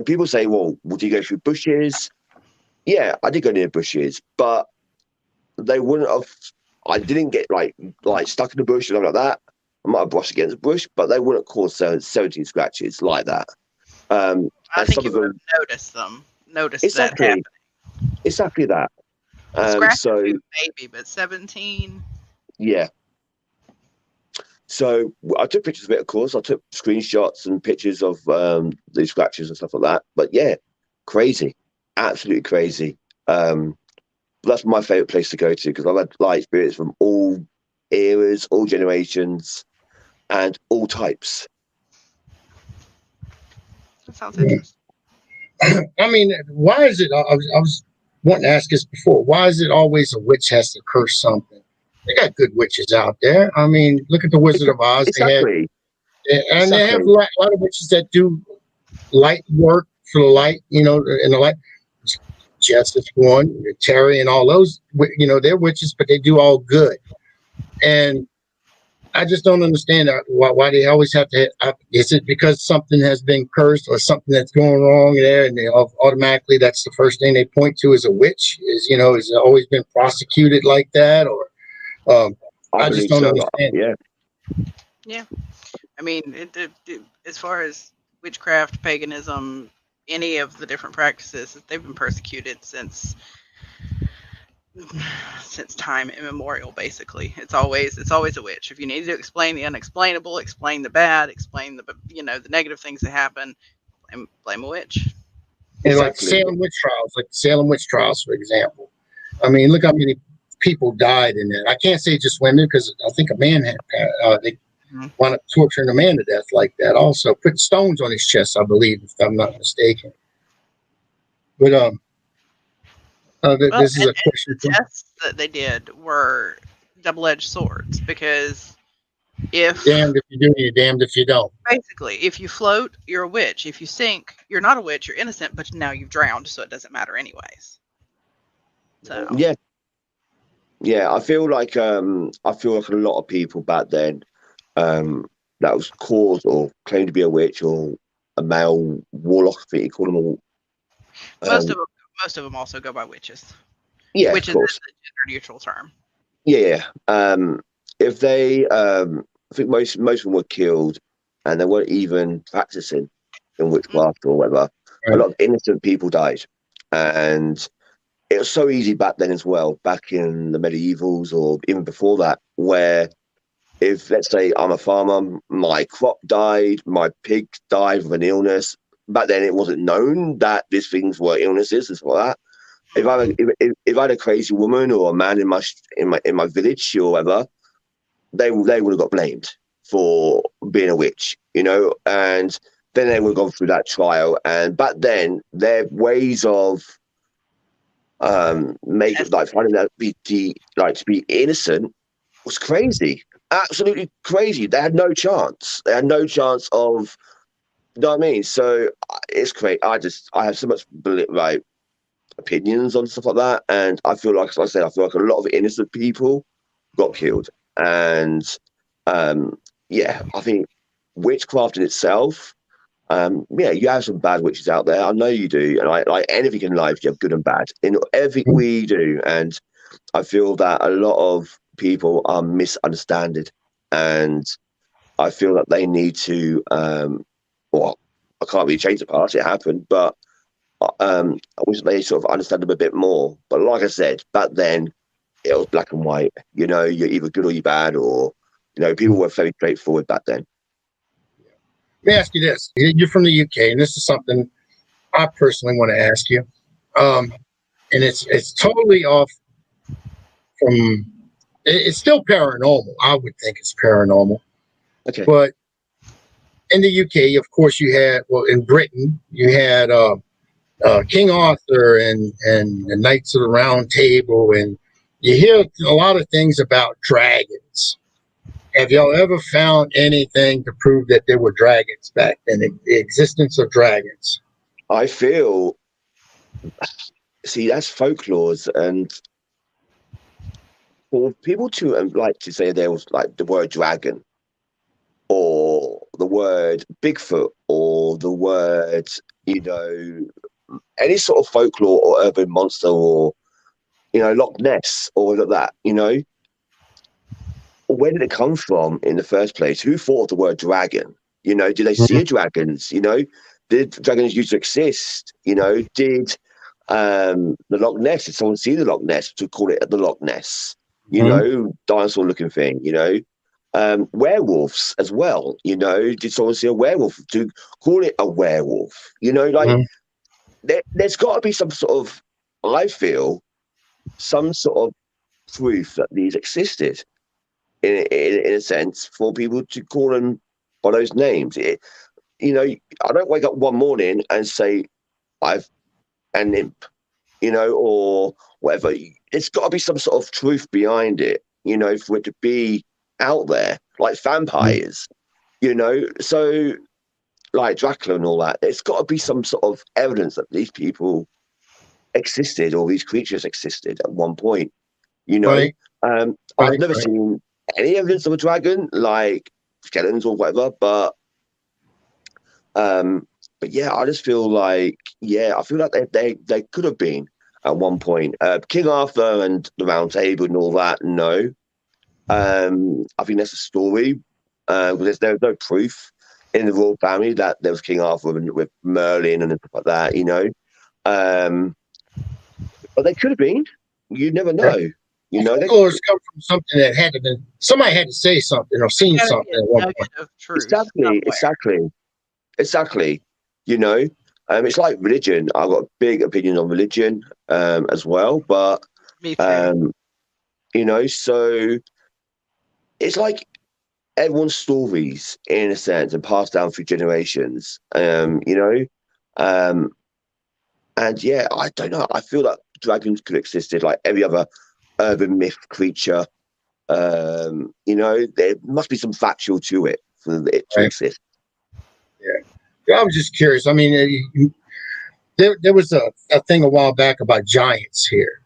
people say, well, would you go through bushes? Yeah, I did go near bushes, but they wouldn't have. I didn't get like stuck in the bush or something like that. I might have brushed against the bush, but they wouldn't cause 17 scratches like that. I think you would have noticed them. Noticed that happening. Exactly that. Scratch maybe, but 17. Yeah. So I took pictures of it, of course. I took screenshots and pictures of the scratches and stuff like that. But yeah, crazy, absolutely crazy. That's my favorite place to go to because I've had light spirits from all eras, all generations, and all types. That sounds interesting. I mean, why is it? I was wanting to ask this before. Why is it always a witch has to curse something? They got good witches out there. I mean, look at the Wizard of Oz. Exactly. They have a lot of witches that do light work for the light. In the light. Justice one, Terry, and all those. They're witches, but they do all good. And I just don't understand why they always have to. Is it because something has been cursed or something that's going wrong there, and they automatically that's the first thing they point to as a witch? Is it always been prosecuted like that, or I just don't understand. Yeah. I mean, as far as witchcraft, paganism, any of the different practices, they've been persecuted since time immemorial. Basically, it's always a witch. If you need to explain the unexplainable, explain the bad, explain the negative things that happen, blame a witch. And like Salem witch trials, for example. I mean, look how many people died in that. I can't say just women because I think a man had they wound up torturing a man to death like that. Also, put stones on his chest, I believe, if I'm not mistaken. But this is a question. The tests that they did were double-edged swords because damned if you do, you're damned if you don't. Basically, if you float, you're a witch. If you sink, you're not a witch. You're innocent, but now you've drowned, so it doesn't matter anyways. So yeah, I feel like a lot of people back then that was called or claimed to be a witch or a male warlock. I think you call them all. Most of them also go by witches. Yeah, which of is a course. gender neutral term. Yeah. If they, I think most of them were killed, and they weren't even practicing in witchcraft or whatever. A Right. lot of innocent people died, and it was so easy back then as well. Back in the medievals, or even before that, where if, let's say, I'm a farmer, my crop died, my pig died of an illness. Back then, it wasn't known that these things were illnesses and stuff like that. If I had a crazy woman or a man in my village or whatever, they would have got blamed for being a witch, and then they would have gone through that trial. And back then, their ways of finding that to be innocent was crazy, absolutely crazy. They had no chance. They had no chance of, you know what I mean? So it's great. I have so much opinions on stuff like that, and I feel like, as I said, I feel like a lot of innocent people got killed, and yeah, I think witchcraft in itself. Yeah, you have some bad witches out there. I know you do, and like anything in life, you have good and bad in everything we do, and I feel that a lot of people are misunderstood, and I feel that they need to. Well, I can't really change the past; it happened, but I wish they sort of understand them a bit more. But like I said, back then it was black and white. You're either good or you're bad, or people were very straightforward back then. Let me ask you this: you're from the UK, and this is something I personally want to ask you, and it's totally off from. It's still paranormal. I would think it's paranormal, Okay. but in the UK, of course, you had in Britain, you had King Arthur and the Knights of the Round Table, and you hear a lot of things about dragons. Have y'all ever found anything to prove that there were dragons back then, the existence of dragons? I feel, see, that's folklore, and for people to like to say there was like the word dragon, or the word Bigfoot, or the word, any sort of folklore or urban monster, or Loch Ness or like that, where did it come from in the first place? Who thought of the word dragon? Did they see dragons? Did dragons used to exist? Did the Loch Ness, did someone see the Loch Ness to call it the Loch Ness? Dinosaur looking thing, werewolves as well, did someone see a werewolf to call it a werewolf? There's got to be some sort of, I feel, some sort of proof that these existed in a sense for people to call them by those names. I don't wake up one morning and say I've an imp, or whatever. It's got to be some sort of truth behind it, for it to be out there, like vampires, so like Dracula and all that. There's got to be some sort of evidence that these people existed, or these creatures existed at one point, Right. I've never seen any evidence of a dragon, like skeletons or whatever, but yeah, I just feel like, I feel like they could have been at one point. King Arthur and the Round Table and all that, no. I think that's a story. There's no proof in the royal family that there was King Arthur with Merlin and stuff like that, but they could have been. You never know. Folklores come from something that had to be. Somebody had to say something or seen something at one point. Exactly. It's like religion. I've got a big opinion on religion as well, but Me too. So it's like everyone's stories in a sense and passed down through generations. And yeah, I don't know. I feel like dragons could have existed like every other urban myth creature. There must be some factual to it for it to exist. Yeah, I was just curious. I mean, there was a thing a while back about giants here,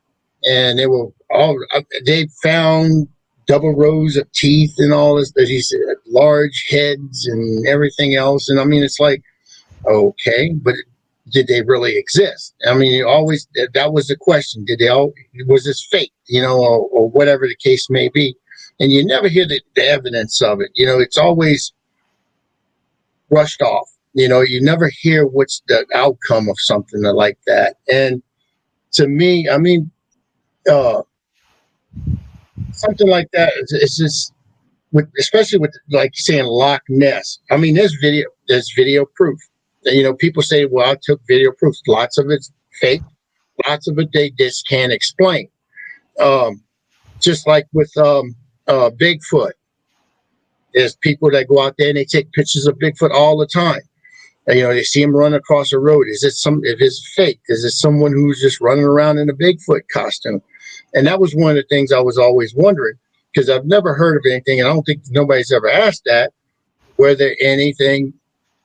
and they found double rows of teeth and all this, these large heads and everything else. And I mean, it's like, okay, but did they really exist? I mean, that was the question. Was this fake, or whatever the case may be? And you never hear the evidence of it. It's always brushed off. You never hear what's the outcome of something like that. And to me, I mean, something like that, it's just, especially with like saying Loch Ness. I mean, there's video proof. People say, well, I took video proof. Lots of it's fake. Lots of it they just can't explain. Just like with Bigfoot. There's people that go out there and they take pictures of Bigfoot all the time. And, they see him run across a road. If it's fake, is it someone who's just running around in a Bigfoot costume? And that was one of the things I was always wondering, because I've never heard of anything, and I don't think nobody's ever asked that, whether anything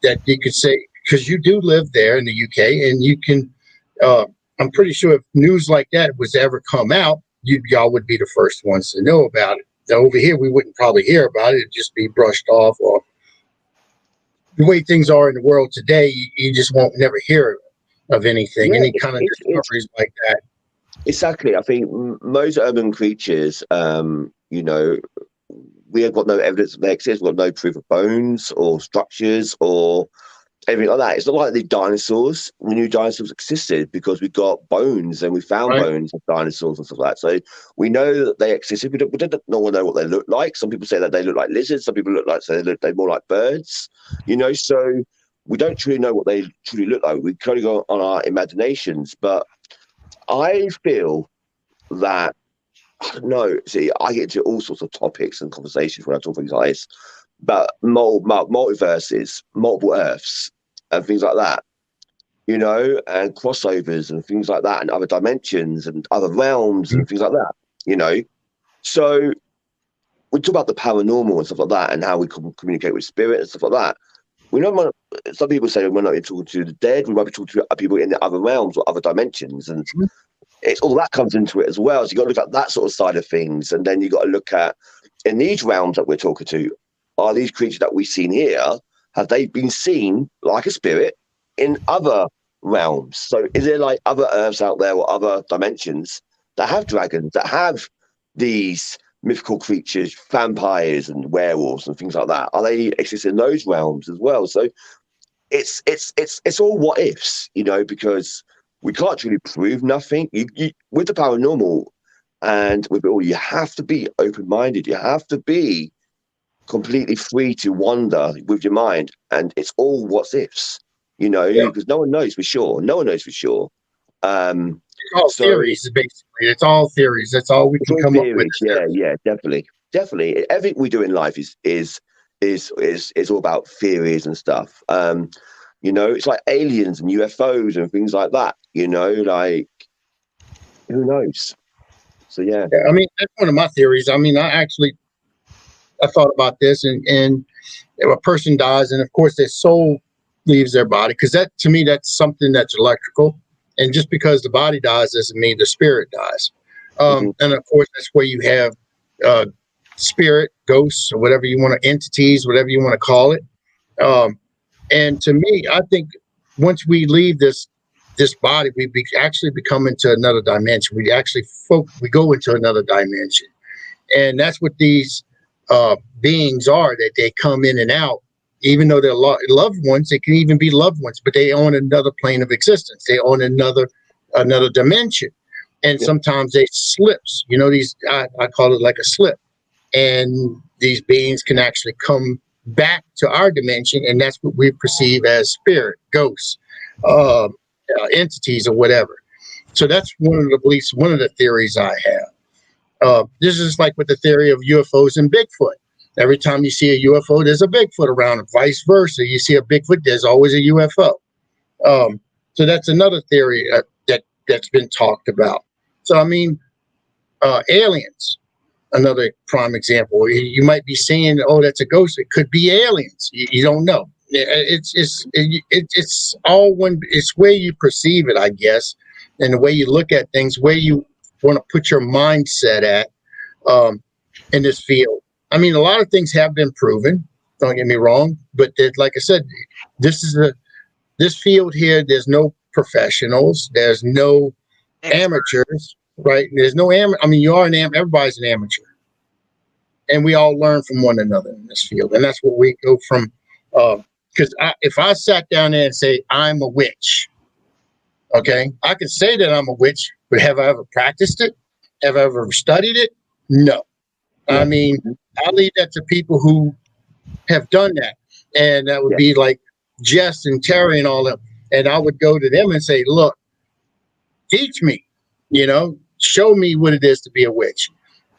that you could say, because you do live there in the UK, and you can, I'm pretty sure if news like that was to ever come out, y'all would be the first ones to know about it. Now, over here, we wouldn't probably hear about it. It'd just be brushed off, or the way things are in the world today, you just won't never hear of anything, any kind of discoveries like that. Exactly. I think most urban creatures, we have got no evidence that they exist. We've got no proof of bones or structures or anything like that. It's not like the dinosaurs. We knew dinosaurs existed because we got bones and we found bones of dinosaurs and stuff like that. So we know that they existed. We don't know what they look like. Some people say that they look like lizards. Some people they're more like birds. So we don't truly know what they truly look like. We can only go on our imaginations. But I feel that, I don't know. See, I get into all sorts of topics and conversations when I talk things like this, but multiverses, multiple Earths, and things like that, and crossovers and things like that, and other dimensions and other realms and things like that, So we talk about the paranormal and stuff like that, and how we can communicate with spirit and stuff like that. We know some people say we're not talking to the dead. We might be talking to people in the other realms or other dimensions, and it's all that comes into it as well. So you got to look at that sort of side of things, and then you got to look at, in these realms that we're talking to, are these creatures that we've seen here, have they been seen like a spirit in other realms? So is there like other Earths out there or other dimensions that have dragons, that have these mythical creatures, vampires and werewolves and things like that? Are they exist in those realms as well? So it's all what ifs, because we can't really prove nothing. With the paranormal and with it all, you have to be open-minded. You have to be completely free to wander with your mind, and it's all what ifs, because no one knows for sure. It's all theories, basically. It's all theories. That's all we can come up with. Yeah, definitely. Everything we do in life is all about theories and stuff. It's like aliens and UFOs and things like that. Like, who knows? So yeah. I mean, that's one of my theories. I mean, I thought about this, and if a person dies, and of course their soul leaves their body, because that, to me, that's something that's electrical. And just because the body dies doesn't mean the spirit dies. And of course, that's where you have spirit, ghosts, or whatever you want to, entities, whatever you want to call it. And to me, I think once we leave this body, we actually become into another dimension. We actually we go into another dimension, and that's what these beings are. That they come in and out. Even though they're loved ones, they can even be loved ones, but they own another plane of existence. They own another dimension, and sometimes they slips. These I call it like a slip, and these beings can actually come back to our dimension, and that's what we perceive as spirit, ghosts, entities, or whatever. So that's one of the beliefs, one of the theories I have. This is like with the theory of UFOs and Bigfoot. Every time you see a UFO, there's a Bigfoot around, and vice versa. You see a Bigfoot, there's always a UFO. So that's another theory that's been talked about. So, I mean, aliens, another prime example. You might be saying, oh, that's a ghost. It could be aliens. You don't know. It's all one. It's where you perceive it, I guess, and the way you look at things, where you want to put your mindset at in this field. I mean, a lot of things have been proven. Don't get me wrong, but like I said, this is this field here, there's no professionals, there's no amateurs, right? There's no I mean, you are an everybody's an amateur, and we all learn from one another in this field, and that's what we go from. Because if I sat down there and say I'm a witch, okay, I can say that I'm a witch, but have I ever practiced it? Have I ever studied it? No. Yeah. I mean, I leave that to people who have done that, and that would be like Jess and Terry and all them. And I would go to them and say, look, teach me, show me what it is to be a witch.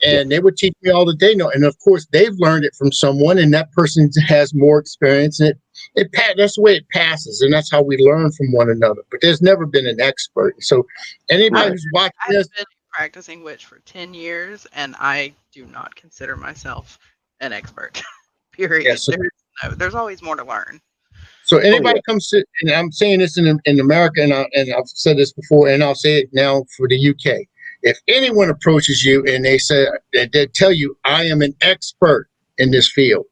And they would teach me all that they know. And of course, they've learned it from someone, and that person has more experience. And that's the way it passes. And that's how we learn from one another. But there's never been an expert. So anybody who's watching this. I've been practicing witch for 10 years, and I do not consider myself an expert. Period. Yeah, so, there's always more to learn. So anybody comes to, and I'm saying this in America, and I've said this before, and I'll say it now for the UK. If anyone approaches you and they tell you, I am an expert in this field,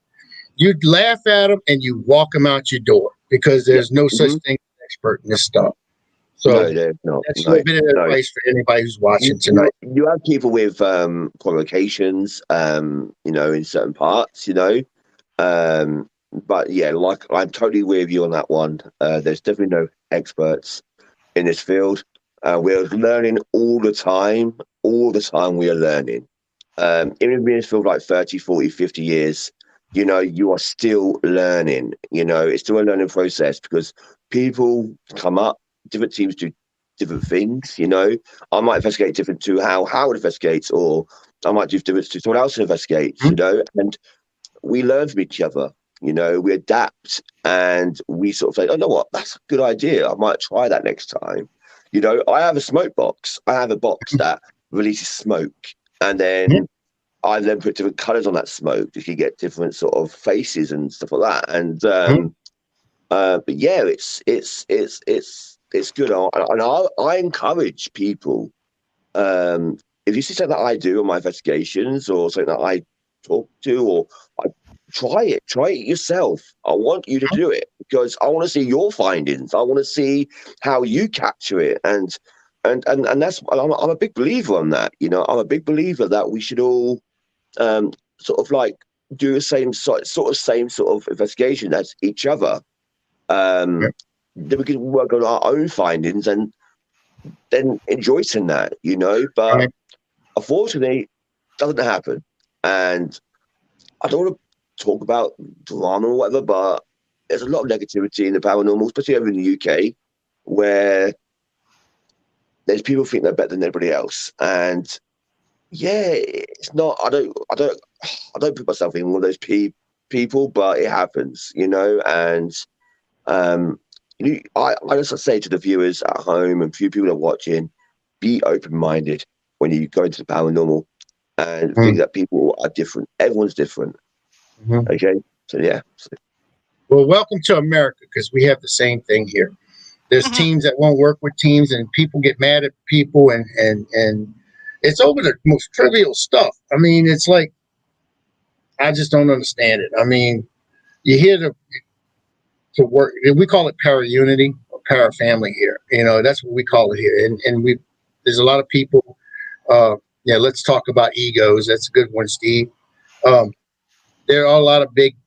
you'd laugh at them and you walk them out your door, because there's no such thing as an expert in this stuff. So that's a little bit of advice for anybody who's watching tonight. You have people with qualifications, in certain parts, but yeah, like I'm totally with you on that one. There's definitely no experts in this field. We're learning all the time. All the time we are learning. Even in this field like 30, 40, 50 years, you are still learning. It's still a learning process, because people come up, different teams do different things. I might investigate different to how Howard investigates, or I might do different to someone else investigates, and we learn from each other. We adapt, and we sort of say, oh, no, what? That's a good idea. I might try that next time. I have a smoke box. I have a box that releases smoke, and then I then put different colors on that smoke to get different sort of faces and stuff like that. And but yeah, it's good. And I encourage people. If you see something that I do on my investigations, or something that I talk to, or I try it yourself. I want you to do it, because I want to see your findings. I want to see how you capture it, and that's, I'm a big believer on that. I'm a big believer that we should all sort of like do the same sort of investigation as each other. Then we can work on our own findings and then rejoice in that, But unfortunately, it doesn't happen, and I don't want to talk about drama or whatever, but there's a lot of negativity in the paranormal, especially over in the UK, where there's people think they're better than everybody else. And yeah, it's not. I don't put myself in one of those people, but it happens, And I just say to the viewers at home and few people that are watching, be open-minded when you go into the paranormal, and think that people are different. Everyone's different. Okay, so yeah. Well, welcome to America, because we have the same thing here. There's teams that won't work with teams, and people get mad at people, and it's over the most trivial stuff. I mean, it's like, I just don't understand it. I mean, you're here to work. We call it para-unity or para-family here. That's what we call it here. And there's a lot of people. Let's talk about egos. That's a good one, Steve. There are a lot of big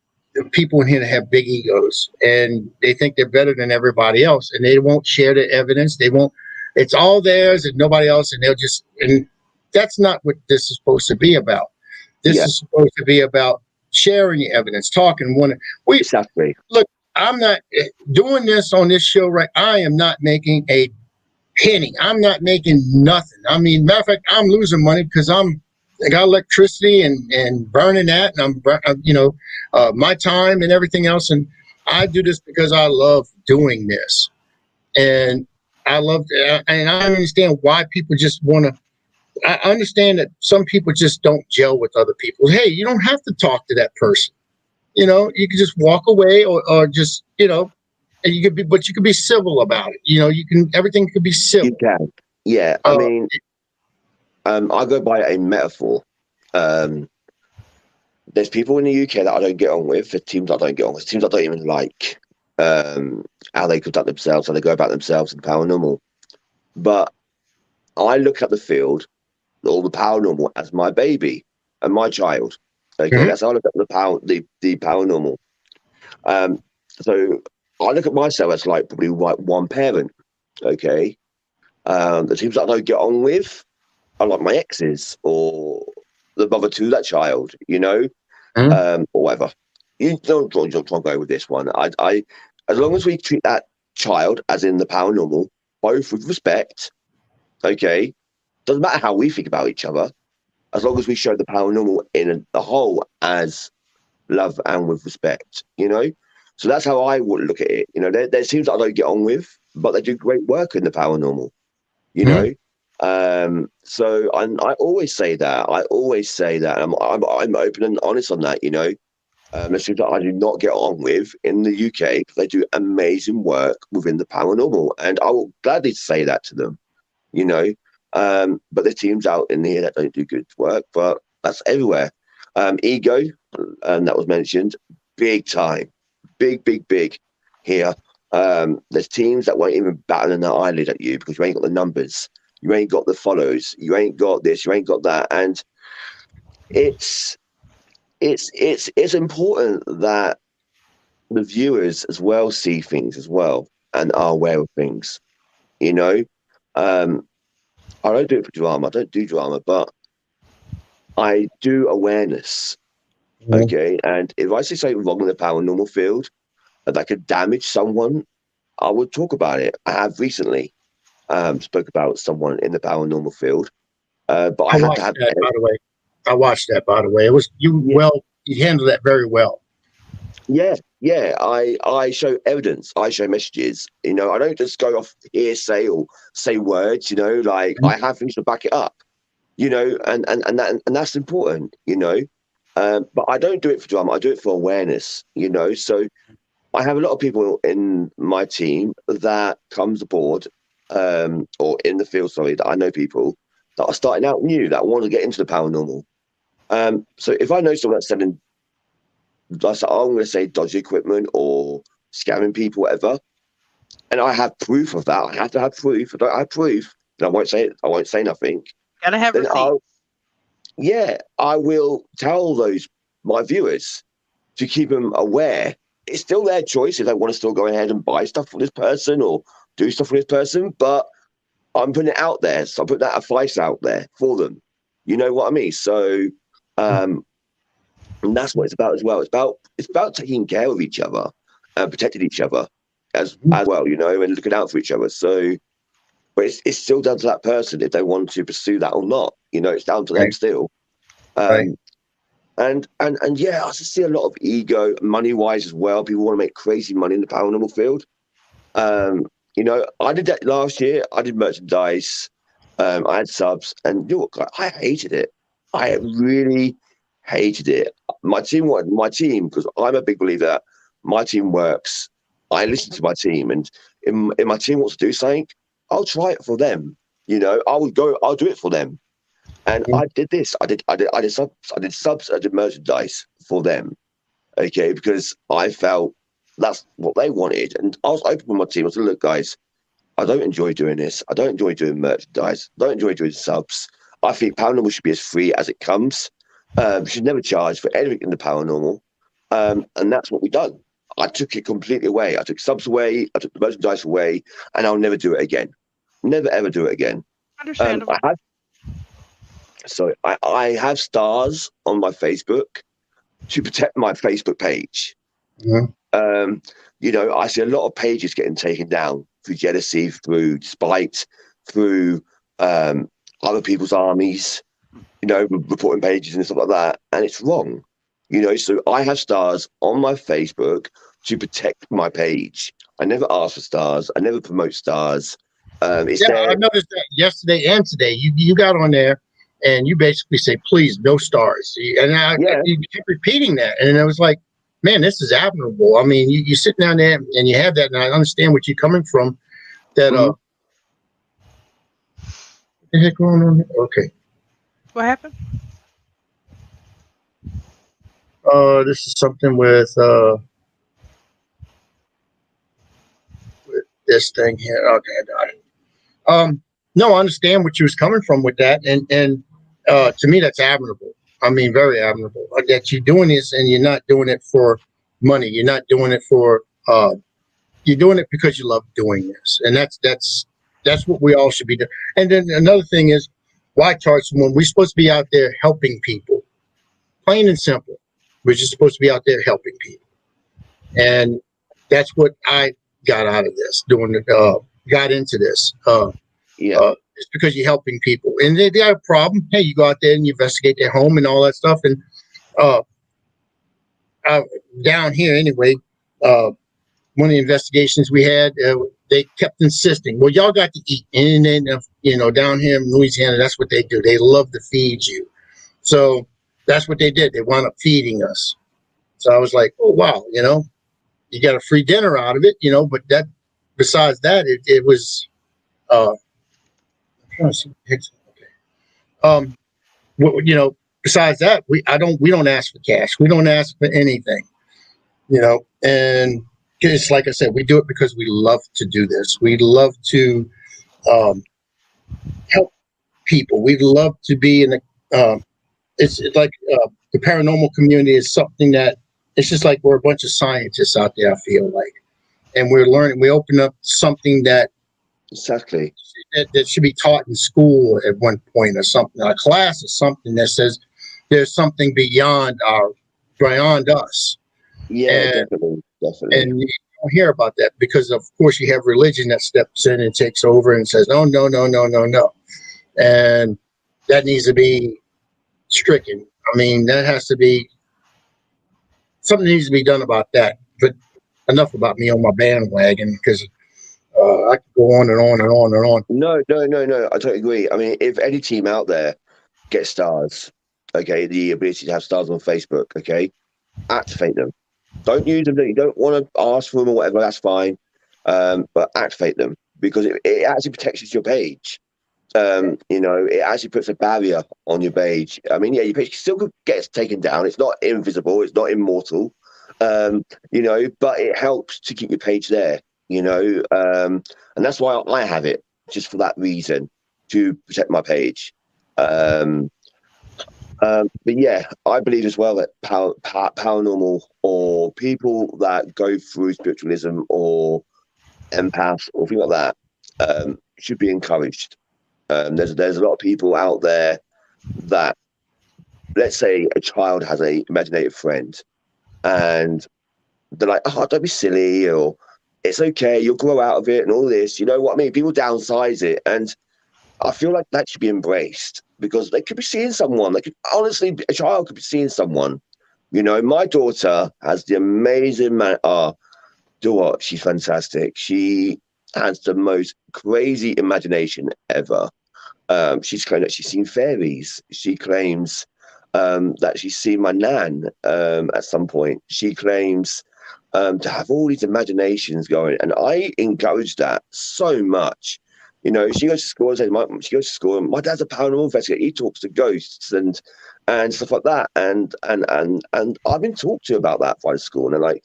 people in here that have big egos, and they think they're better than everybody else, and they won't share the evidence. They won't. It's all theirs and nobody else, and and that's not what this is supposed to be about. This is supposed to be about sharing your evidence, talking. Exactly. Look, I'm not doing this on this show, right? I am not making a penny. I'm not making nothing. I mean, matter of fact, I'm losing money because I got electricity and burning that, and I'm my time and everything else. And I do this because I love doing this, and I understand why people just want to. I understand that some people just don't gel with other people. Hey, you don't have to talk to that person. You can just walk away, or just and you could be, but you can be civil about it. Everything could be civil. You can, yeah. I mean. I go by a metaphor. There's people in the UK that I don't get on with. There's teams I don't get on with. Teams I don't even like. how they conduct themselves, how they go about themselves in paranormal. But I look at the field or the paranormal as my baby and my child. Okay, Mhm. that's how I look at the paranormal. So I look at myself as like probably like one parent. Okay, the teams that I don't get on with are like my exes or the mother to that child, Mhm. or whatever. You don't try and go with this one. As long as we treat that child, as in the paranormal, both with respect, okay, doesn't matter how we think about each other, as long as we show the paranormal in the whole as love and with respect. So that's how I would look at it. There's teams that I don't get on with, but they do great work in the paranormal. You Mhm. know, so I always say that. I always say that. I'm open and honest on that. There's teams that I do not get on with in the UK. They do amazing work within the paranormal, and I will gladly say that to them. You know, but there's teams out in here that don't do good work, but that's everywhere. Ego, and that was mentioned, big time, big here. There's teams that won't even bat an eyelid at you because you ain't got the numbers, you ain't got the follows, you ain't got this, you ain't got that, and it's it's important that the viewers as well see things as well and are aware of things. You know, um, I don't do it for drama. I don't do drama, but I do awareness. Mhm. Okay, and if I see something wrong in the paranormal field that could damage someone, I would talk about it. I have recently spoke about someone in the paranormal field, but I I had to watched have that, by the way. I watched that, by the way. It was you. yeah, Well, you handled that very well. yeah. I show evidence. I show messages. I don't just go off hearsay or say words. Like Mhm. I have things to back it up. And that's important. But I don't do it for drama. I do it for awareness. So I have a lot of people in my team that comes aboard, or in the field, sorry, that I know people that are starting out new that want to get into the paranormal. So if I know someone that's selling, I'm going to say dodgy equipment or scamming people, whatever, and I have proof of that, I have to have proof. If I don't have proof, then I won't say it. I won't say nothing. Gotta have Then receipts. I will tell those my viewers to keep them aware. It's still their choice if they want to still go ahead and buy stuff for this person or do stuff for this person, but I'm putting it out there. So I put that advice out there for them. You know what I mean? So, um, and that's what it's about as well. It's about taking care of each other and protecting each other as well, and looking out for each other. So, but it's still down to that person if they want to pursue that or not. It's down to them Right. still. Right. Um, and yeah, I just see a lot of ego, money wise as well. People want to make crazy money in the paranormal field. I did that last year. I did merchandise. I had subs, and I hated it. I really hated it. My team because I'm a big believer that my team works. I listen to my team, and if my team wants to do something, I'll try it for them. I'll do it for them. And Mhm. I did this. I did subs. I did subs. I did merchandise for them. Okay, because I felt that's what they wanted, and I was open with my team. I said, "Look, guys, I don't enjoy doing this. I don't enjoy doing merchandise. I don't enjoy doing subs. I think paranormal should be as free as it comes. Should never charge for anything in the paranormal, and that's what we done. I took it completely away. I took subs away. I took the merchandise away, and I'll never do it again. Never ever do it again. Understandable. I had So I have stars on my Facebook to protect my Facebook page. Mhm. Um, I see a lot of pages getting taken down through jealousy, through spite, through other people's armies, reporting pages and stuff like that. And it's wrong. So I have stars on my Facebook to protect my page. I never ask for stars. I never promote stars. It's Yeah, I there. noticed that yesterday and today. You got on there and you basically say, "Please, no stars." And Yeah. you kept repeating that, and I was like, "Man, this is admirable." I mean, you sit down there and you have that, and I understand what you're coming from. That Mhm. what the heck going on here? Okay, What happened? this is something with this thing here. Okay, I got it. No, I understand what you was coming from with that, and to me, that's admirable. I mean, very admirable that you're doing this, and you're not doing it for money. You're not doing it for. You're doing it because you love doing this, and that's what we all should be doing. And then another thing is, why charge someone? We're supposed to be out there helping people, plain and simple. We're just supposed to be out there helping people, and that's what I got out of this. Got into this. It's because you're helping people, and they got a problem. Hey, you go out there and you investigate their home and all that stuff, and down here anyway. One of the investigations we had, they kept insisting, well, y'all got to eat. And then, down here in Louisiana, that's what they do. They love to feed you. So that's what they did. They wound up feeding us. So I was like, oh, wow, you got a free dinner out of it, but besides that, it was, I'm trying to see pictures. Okay. Besides that, we don't ask for cash. We don't ask for anything, and it's like I said, we do it because we love to do this. We love to help people. We love to be in the. It's like the paranormal community is something that it's just like we're a bunch of scientists out there. I feel like, and we're learning. We open up something that exactly that should be taught in school at one point, or something. A class or something that says there's something beyond us. Yeah, definitely. And you don't hear about that because, of course, you have religion that steps in and takes over and says, no, no, no, no, no, no. And that needs to be stricken. I mean, something needs to be done about that. But enough about me on my bandwagon, because I could go on and on and on and on. No. I totally agree. I mean, if any team out there gets stars, okay, the ability to have stars on Facebook, okay, activate them. Don't use them. You don't want to ask for them or whatever. That's fine, but activate them because it actually protects your page. It actually puts a barrier on your page. I mean, yeah, your page still gets taken down. It's not invisible. It's not immortal. But it helps to keep your page there. And that's why I have it, just for that reason, to protect my page. But yeah, I believe as well that paranormal or people that go through spiritualism or empaths or things like that should be encouraged. There's a lot of people out there that, let's say a child has a imaginative friend and they're like, oh, don't be silly, or it's okay, you'll grow out of it and all this. You know what I mean? People downsize it, and I feel like that should be embraced because they could be seeing someone. Honestly, a child could be seeing someone. My daughter has the amazing she's fantastic. She has the most crazy imagination ever. She's claimed that she's seen fairies. She claims that she's seen my nan at some point. She claims to have all these imaginations going, and I encourage that so much. She goes to school and says, my dad's a paranormal investigator. He talks to ghosts and stuff like that. And I've been talked to about that by school, and they're like,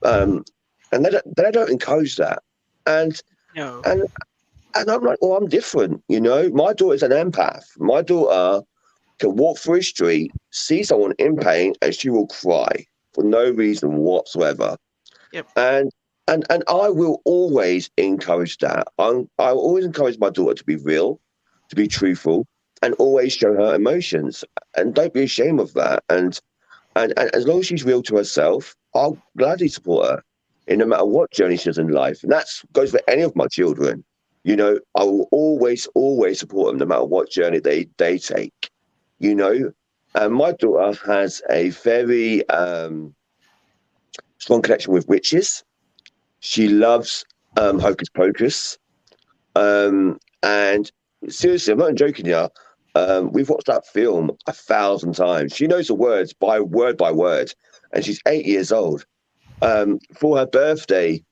and they don't encourage that. And No. and I'm like, well, I'm different. My daughter's an empath. My daughter can walk through a street, see someone in pain, and she will cry for no reason whatsoever. Yep. And I will always encourage that. I will always encourage my daughter to be real, to be truthful, and always show her emotions. And don't be ashamed of that. And as long as she's real to herself, I'll gladly support her in no matter what journey she does in life. And that goes for any of my children. I will always support them no matter what journey they take. And my daughter has a very strong connection with witches. She loves Hocus Pocus. And seriously, I'm not joking here. We've watched that film 1,000 times. She knows the words by word, and she's 8 years old. For her birthday,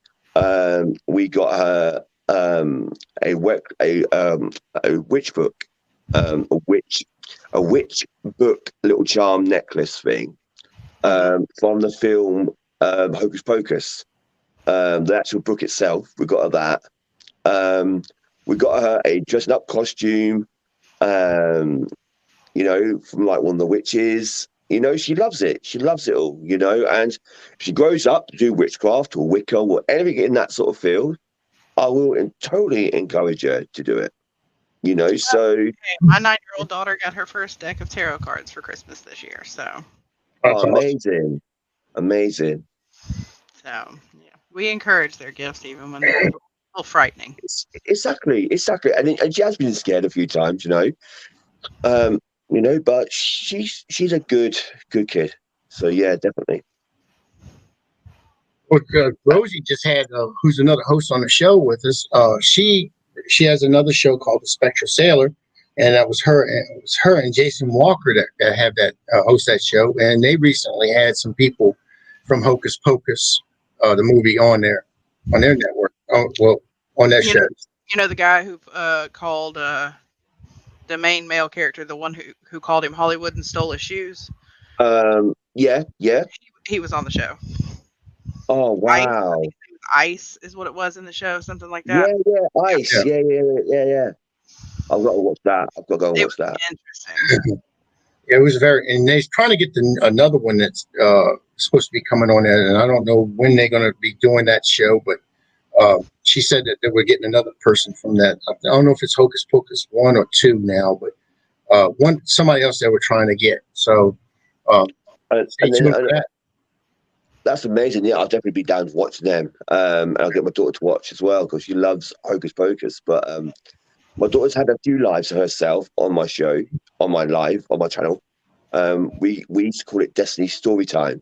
we got her a witch book, a witch book little charm necklace thing from the film Hocus Pocus. The actual book itself, we got her that. We got her a dressing up costume, from like one of the witches. She loves it. She loves it all, and if she grows up to do witchcraft or Wicca or anything in that sort of field, I will totally encourage her to do it. So my 9-year-old daughter got her first deck of tarot cards for Christmas this year. So amazing. Amazing. So we encourage their gifts even when they're a little frightening. Exactly. And she has been scared a few times, but she's a good kid. So yeah, definitely. Well, Rosie just had, who's another host on the show with us. She has another show called The Spectral Sailor, and that was her. It was her and Jason Walker that have that host that show, and they recently had some people from Hocus Pocus, the movie, on their network. On that show. The guy who called the main male character, the one who called him Hollywood and stole his shoes. Yeah. He was on the show. Oh wow! Ice is what it was in the show, something like that. Yeah, Ice. Yeah. I've got to watch that. I've got to go watch that. Interesting. It was and they're trying to get another one that's supposed to be coming on there, and I don't know when they're going to be doing that show, but she said that they were getting another person from that. I don't know if it's Hocus Pocus 1 or 2 now, but somebody else they were trying to get. So stay tuned for that. That's amazing. Yeah, I'll definitely be down to watch them. And I'll get my daughter to watch as well because she loves Hocus Pocus. But my daughter's had a few lives herself on my show, on my channel. We used to call it Destiny Storytime.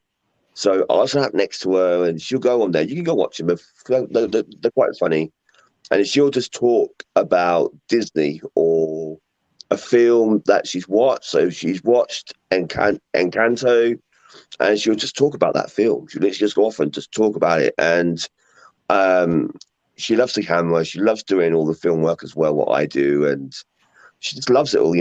So I'll sat next to her and she'll go on there. You can go watch them. They're quite funny. And she'll just talk about Disney or a film that she's watched. So she's watched Encanto, and she'll just talk about that film. She'll literally just go off and just talk about it. And she loves the camera. She loves doing all the film work as well, what I do. And she just loves it all,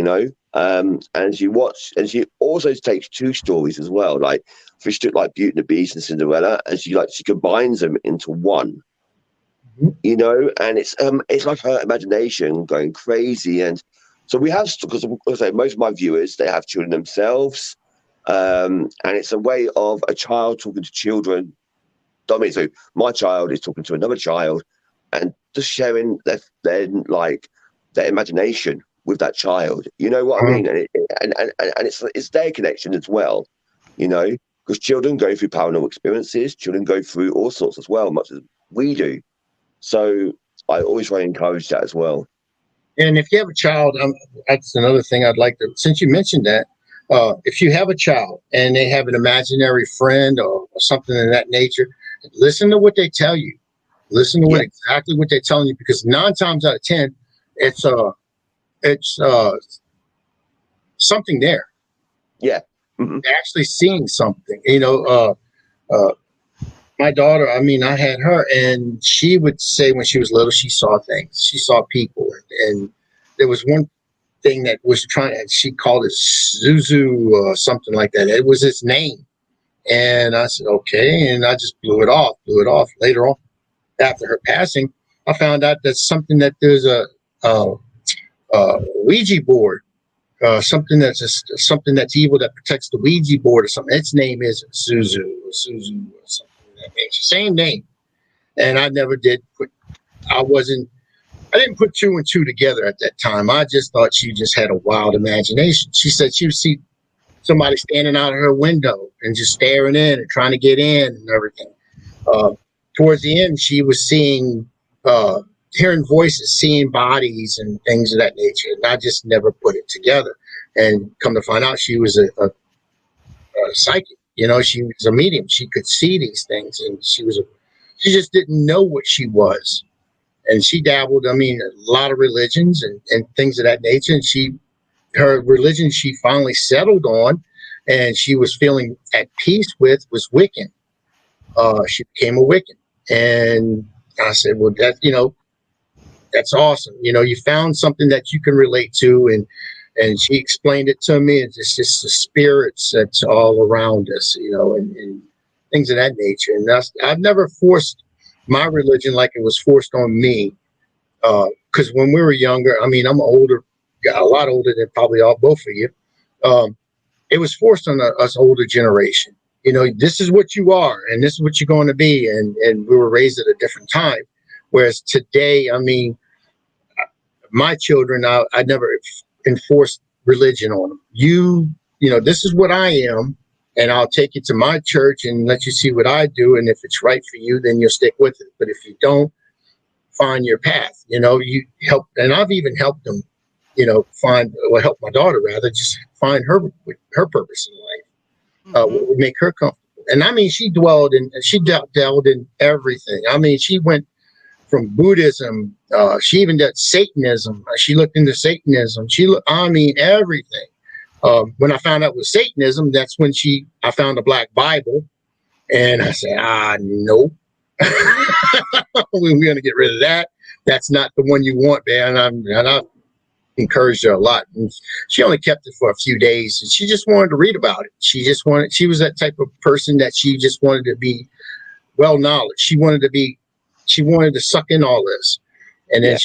and she also takes two stories as well, like Fish took like Beauty and the Beast and Cinderella, and she combines them into one, and it's like her imagination going crazy. And so we have, because most of my viewers, they have children themselves, and it's a way of a child talking to children. So my child is talking to another child and just sharing their imagination with that child. You know what I mean? And it's their connection as well, because children go through paranormal experiences. Children go through all sorts as well, much as we do. So I always try to encourage that as well. And if you have a child, that's another thing I'd like to, since you mentioned that, if you have a child and they have an imaginary friend or something of that nature, listen to what they tell you. Listen to exactly what they're telling you, because 9 times out of 10, it's something there. Yeah. Mm-hmm. They're actually seeing something. My daughter, I had her, and she would say when she was little, she saw things. She saw people, and there was one thing that was she called it Zuzu or something like that. It was its name. And I said, okay. And I just blew it off. Later on, after her passing, I found out that's something that there's a Ouija board, something that's evil that protects the Ouija board or something. Its name is Suzu or something of that nature. Same name. And I never did I didn't put 2 and 2 together at that time. I just thought she just had a wild imagination. She said she would see somebody standing out of her window and just staring in and trying to get in and everything. Towards the end, she was hearing voices, seeing bodies and things of that nature. And I just never put it together. And come to find out, she was a psychic. She was a medium. She could see these things, and she just didn't know what she was. And she dabbled, a lot of religions and things of that nature. And her religion she finally settled on and she was feeling at peace with was Wiccan. She became a Wiccan. And I said, well, that's awesome. You found something that you can relate to. And she explained it to me. It's just the spirits that's all around us, and things of that nature. And I've never forced my religion like it was forced on me. because when we were younger, I mean, I'm older, a lot older than probably both of you. It was forced on us older generation. This is what you are, and this is what you're going to be, and we were raised at a different time. Whereas today, I mean, my children, I never enforced religion on them. This is what I am, and I'll take you to my church and let you see what I do, and if it's right for you, then you'll stick with it. But if you don't, find your path. You help, and I've even helped them, help my daughter rather, just find her purpose in life, what would make her comfortable. And I mean, she delved in everything. I mean, she went from Buddhism, she even did Satanism. She looked into Satanism. Everything. When I found out it was Satanism, that's when I found a black Bible, and I said, nope. We're going to get rid of that. That's not the one you want, man. And I encouraged her a lot. And she only kept it for a few days, and she just wanted to read about it. She was that type of person that she just wanted to be well knowledge. She wanted to suck in all this. And then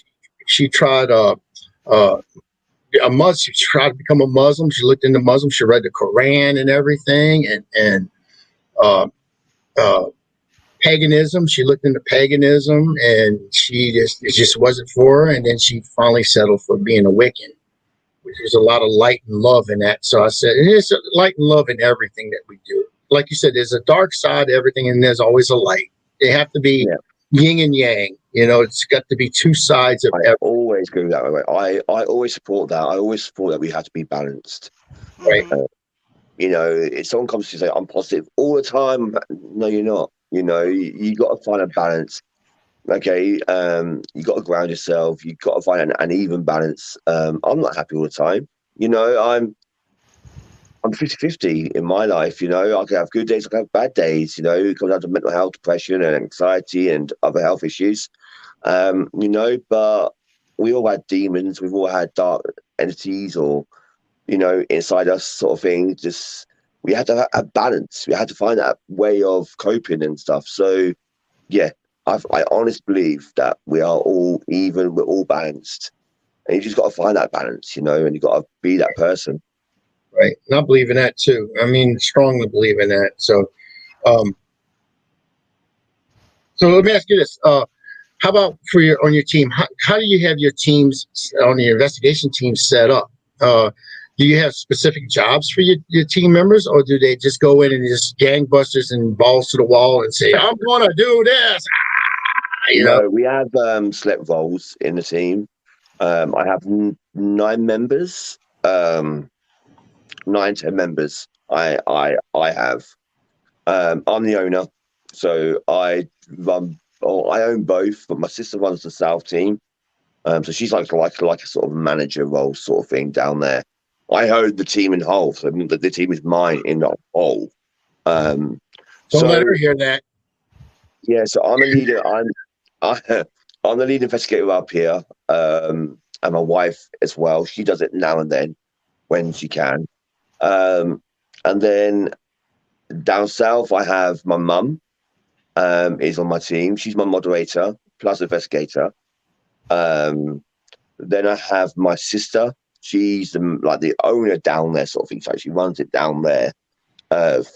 she tried a Muslim. She tried to become a Muslim. She looked into Muslim. She read the Quran and everything, and paganism. She looked into paganism, and it just wasn't for her. And then she finally settled for being a Wiccan, which is a lot of light and love in that. So I said, and there's light and love in everything that we do. Like you said, there's a dark side to everything, and there's always a light. They have to be yin and yang. It's got to be two sides of everything. I always go that way. I always support that. I always support that we have to be balanced. Right. If someone comes to say, I'm positive all the time, no, you're not. You got to find a balance. Okay, you got to ground yourself. You got to find an even balance. I'm not happy all the time. I'm 50-50 in my life. I can have good days, I can have bad days. It comes down to mental health, depression, and anxiety, and other health issues. But we all had demons. We've all had dark entities, or inside us, sort of thing. Just we had to have a balance. We had to find that way of coping and stuff. So, yeah, I honestly believe that we are all even. We're all balanced, and you just got to find that balance, and you got to be that person. Right. And I believe in that too. I mean, strongly believe in that. So, so let me ask you this: how about on your team? How do you have your teams on the investigation team set up? Do you have specific jobs for your team members, or do they just go in and just gangbusters and balls to the wall and say, I'm going to do this? No, we have select roles in the team. I have 9 members, 9, 10 members. I have. I'm the owner, so I own both, but my sister runs the South team. So she's like a sort of manager role sort of thing down there. I own the team in whole, so the team is mine in whole. Don't let her hear that. Yeah, so I'm a leader. I'm the lead investigator up here, and my wife as well. She does it now and then when she can. And then down south, I have my mum is on my team. She's my moderator plus investigator. Then I have my sister. She's the owner down there, sort of thing. So she runs it down there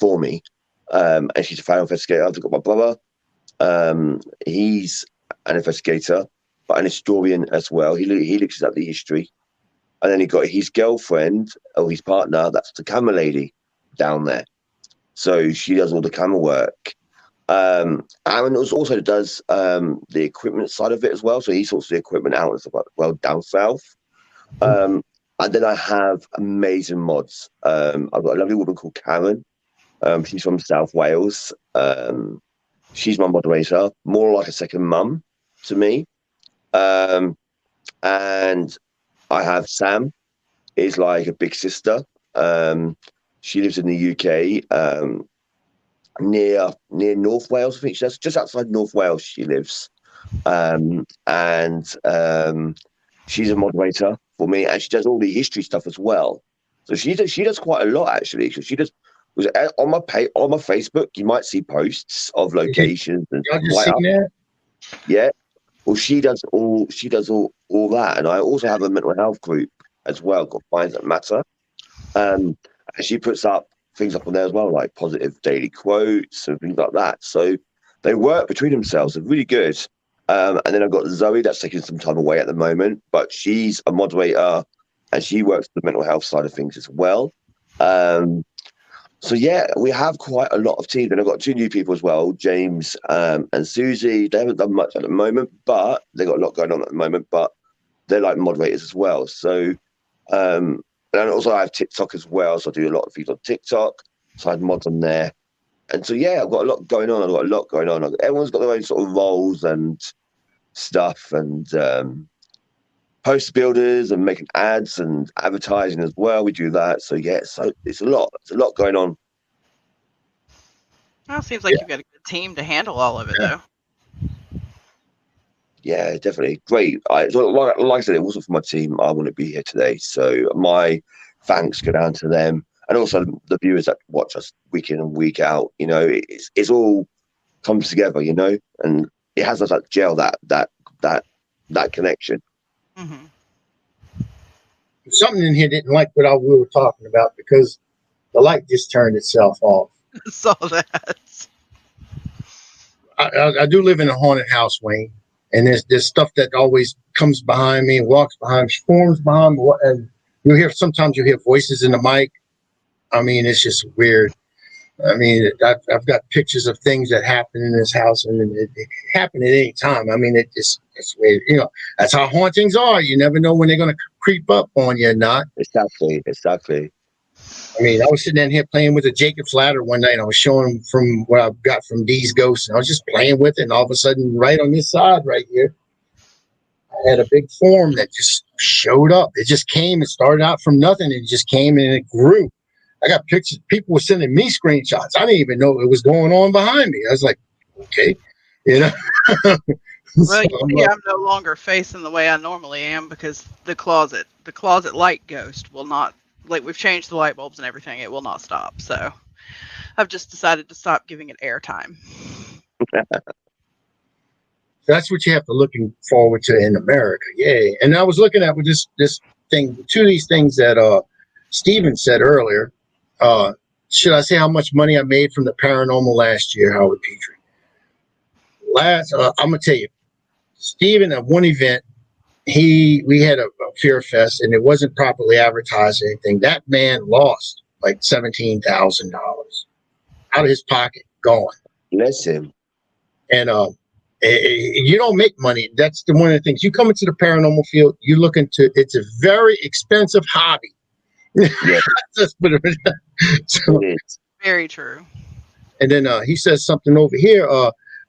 for me. And she's a fellow investigator. I've got my brother. He's an investigator, but an historian as well. He looks at the history. And then he got his girlfriend or his partner. That's the camera lady down there. So she does all the camera work. Aaron also does the equipment side of it as well. So he sorts the equipment out as well down south. And then I have amazing mods. I've got a lovely woman called Karen. She's from South Wales. She's my moderator, more like a second mum to me. And I have Sam, is like a big sister. She lives in the UK, near North Wales. I think she's just outside North Wales. She lives, and she's a moderator for me, and she does all the history stuff as well. So she does quite a lot actually. So she does. On my Facebook, you might see posts of locations and y'all just seen that? Yeah, Well, she does all that, and I also have a mental health group as well called Minds That Matter. And she puts up things up on there as well, like positive daily quotes and things like that. So they work between themselves. They're really good. And then I've got Zoe that's taking some time away at the moment, but she's a moderator and she works the mental health side of things as well. So yeah, we have quite a lot of teams, and I've got two new people as well, James and Susie. They haven't done much at the moment, but they got a lot going on at the moment. But they're like moderators as well. So and also I have TikTok as well, so I do a lot of things on TikTok. So I had mods on there, and so yeah, I've got a lot going on. Everyone's got their own sort of roles and stuff, and poster builders and making ads and advertising as well. We do that. So yeah, so it's a lot. It's a lot going on. Well, it seems like you've got a good team to handle all of it, though. Yeah, definitely. Great. Like I said, it wasn't for my team, I wouldn't be here today. So my thanks go down to them. And also the viewers that watch us week in and week out. You know, it's all comes together, you know, and it has us like gel that connection. Mm-hmm. Something in here didn't like what we were talking about because the light just turned itself off. Saw that. I do live in a haunted house, Wayne, and there's stuff that always comes behind me and walks behind me, forms behind me, and sometimes you hear voices in the mic. I mean, it's just weird. I mean, I've got pictures of things that happen in this house, and it happen at any time. I mean, it's weird. You know, that's how hauntings are. You never know when they're going to creep up on you or not. Exactly. I mean, I was sitting in here playing with a Jacob's ladder one night, and I was showing him from what I got from these ghosts, and I was just playing with it, and all of a sudden, right on this side right here, I had a big form that just showed up. It just came. It started out from nothing. It just came and it grew. I got pictures. People were sending me screenshots. I didn't even know what was going on behind me. I was like, okay, you know. Well, I'm no longer facing the way I normally am because the closet light ghost will not, like, we've changed the light bulbs and everything. It will not stop. So I've just decided to stop giving it airtime. That's what you have to looking forward to in America. Yay. And I was looking at with this thing, two of these things that Steven said earlier. Should I say how much money I made from the paranormal last year, Howard Petrie? I'm gonna tell you, Steven, at one event, we had a fear fest and it wasn't properly advertised or anything. That man lost like $17,000 out of his pocket, gone. Bless him. And you don't make money. That's one of the things. You come into the paranormal field, you look into it's a very expensive hobby. Yeah. So, very true. And then he says something over here.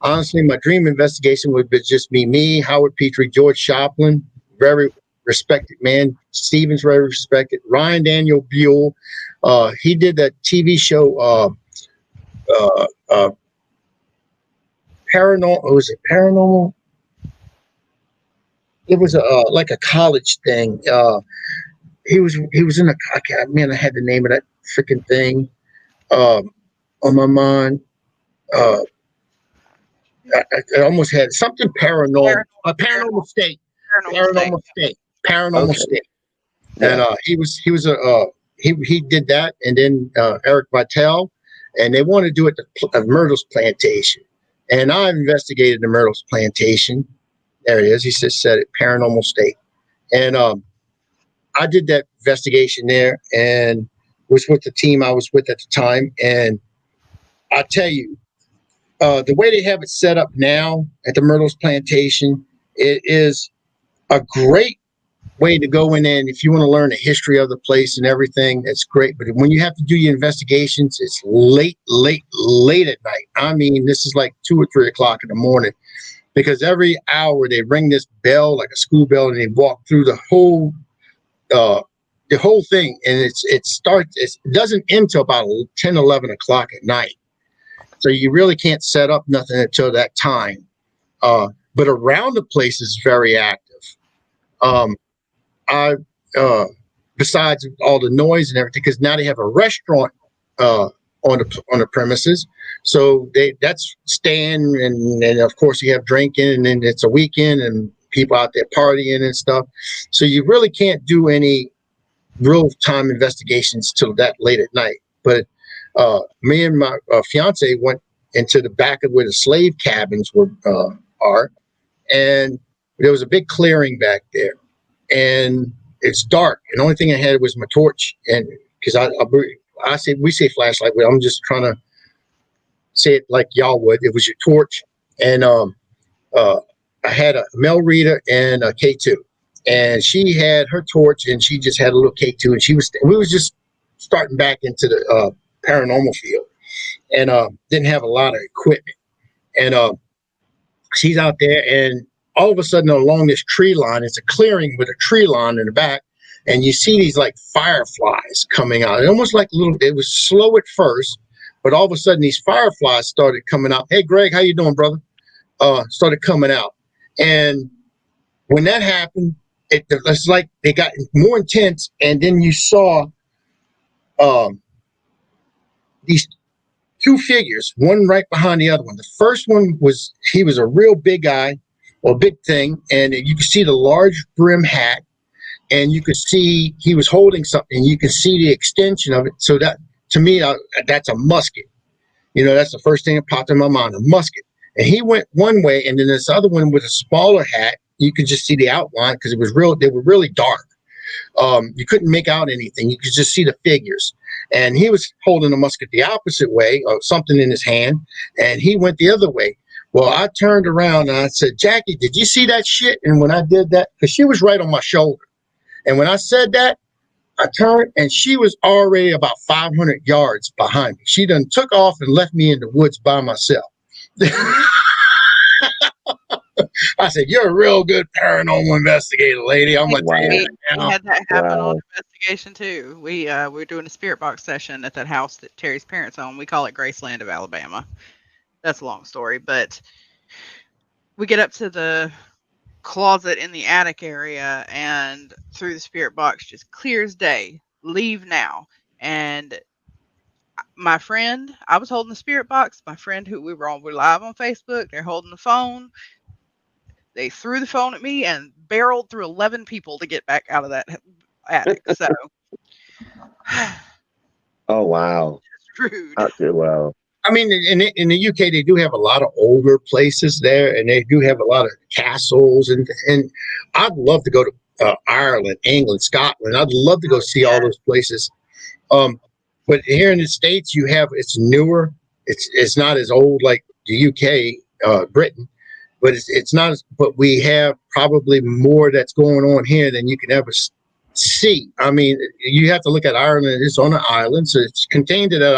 Honestly, my dream investigation would be just me, Howard Petrie, George Shoplin, very respected man. Stevens, very respected. Ryan Daniel Buell. He did that TV show, Paranormal. Was it Paranormal? It was like a college thing. He was in I had the name of that freaking thing on my mind. I almost had something paranormal. Paranormal State. Paranormal State. And he did that, and then Eric Vitale, and they wanted to do it at Myrtle's Plantation, and I investigated the Myrtle's Plantation. There it is. He just said it, Paranormal State, and I did that investigation there, and was with the team I was with at the time, and I tell you, the way they have it set up now at the Myrtle's Plantation, it is a great way to go in there. And if you want to learn the history of the place and everything, it's great. But when you have to do your investigations, it's late at night. I mean, this is like 2 or 3 o'clock in the morning, because every hour they ring this bell, like a school bell, and they walk through the whole thing. And it doesn't end till about 10, 11 o'clock at night. So you really can't set up nothing until that time. But around the place is very active. Besides all the noise and everything, because now they have a restaurant on the premises. So that's staying, and of course you have drinking, and then it's a weekend and people out there partying and stuff. So you really can't do any real time investigations till that late at night. But me and my fiance went into the back of where the slave cabins are, and there was a big clearing back there, and it's dark. And the only thing I had was my torch, and because I say we say flashlight, but I'm just trying to say it like y'all would. It was your torch, and I had a Mel Rita and a K2, and she had her torch, and she just had a little K2, and we was just starting back into the paranormal field, and didn't have a lot of equipment, and she's out there, and all of a sudden along this tree line, it's a clearing with a tree line in the back, and you see these like fireflies coming out. It almost like it was slow at first, but all of a sudden these fireflies started coming out. Hey, Greg, how you doing, brother? Started coming out. And when that happened, it's like they got more intense, and then you saw these two figures, one right behind the other one. The first one he was a real big guy, or big thing, and you could see the large brim hat, and you could see he was holding something. You could see the extension of it. So that, to me, that's a musket. That's the first thing that popped in my mind, a musket. And he went one way, and then this other one with a smaller hat, you could just see the outline because they were really dark. You couldn't make out anything. You could just see the figures. And he was holding a musket the opposite way, or something in his hand, and he went the other way. Well, I turned around and I said, Jackie, did you see that shit? And when I did that, because she was right on my shoulder. And when I said that, I turned, and she was already about 500 yards behind me. She done took off and left me in the woods by myself. I said, you're a real good paranormal investigator, lady. I'm going to tell you that now. We had that happen on investigation, too. We were doing a spirit box session at that house that Terry's parents own. We call it Graceland of Alabama. That's a long story, but we get up to the closet in the attic area, and through the spirit box, just clear as day, leave now. And my friend, I was holding the spirit box. My friend, who we're live on Facebook, they're holding the phone. They threw the phone at me and barreled through 11 people to get back out of that attic. So, oh wow, rude. Wow. I mean, in the UK, they do have a lot of older places there, and they do have a lot of castles, and I'd love to go to Ireland, England, Scotland. I'd love to go see all those places. But here in the States, it's newer. It's not as old like the UK, Britain, but it's not. But we have probably more that's going on here than you can ever see. I mean, you have to look at Ireland. It's on an island, so it's contained to that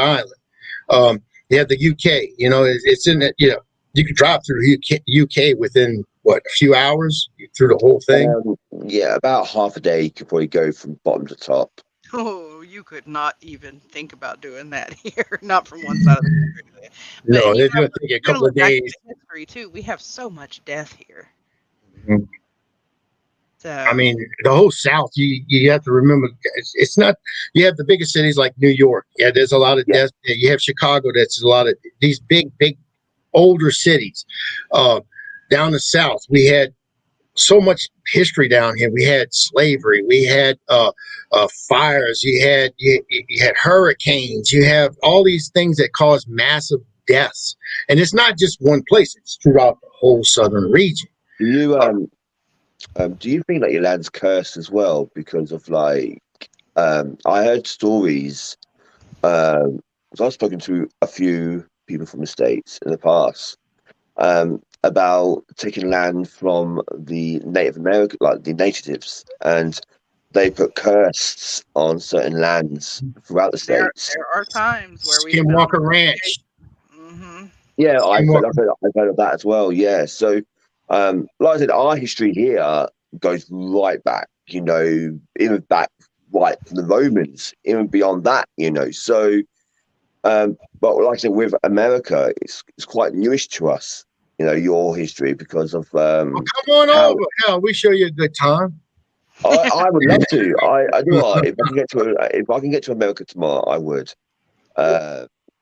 island. You have the UK, it's in it, you could drive through UK within a few hours through the whole thing. Yeah, about half a day you could probably go from bottom to top. Oh, you could not even think about doing that here. Not from one side of the country. No, it's going to take a couple of days. History too. We have so much death here. Mm-hmm. So, I mean, the whole South, you have to remember, it's not, you have the biggest cities like New York. Yeah, there's a lot of death. You have Chicago, that's a lot of these big older cities. Down the South, we had so much history down here. We had slavery. We had fires. You had hurricanes. You have all these things that cause massive deaths. And it's not just one place. It's throughout the whole southern region. Do you think that your land's cursed as well because of I heard stories. I've spoken to a few people from the States in the past about taking land from the Native American, like the natives, and they put curses on certain lands throughout the States. There are times where we Skinwalker Ranch. Mm-hmm. Yeah, I've heard of that as well. Yeah, so. Like I said, our history here goes right back, even back right from the Romans, even beyond that, So, but like I said, with America, it's quite newish to us, your history because of. Come on over. Hell, we show you a good time. I would love to. I do. If I can get to America tomorrow, I would.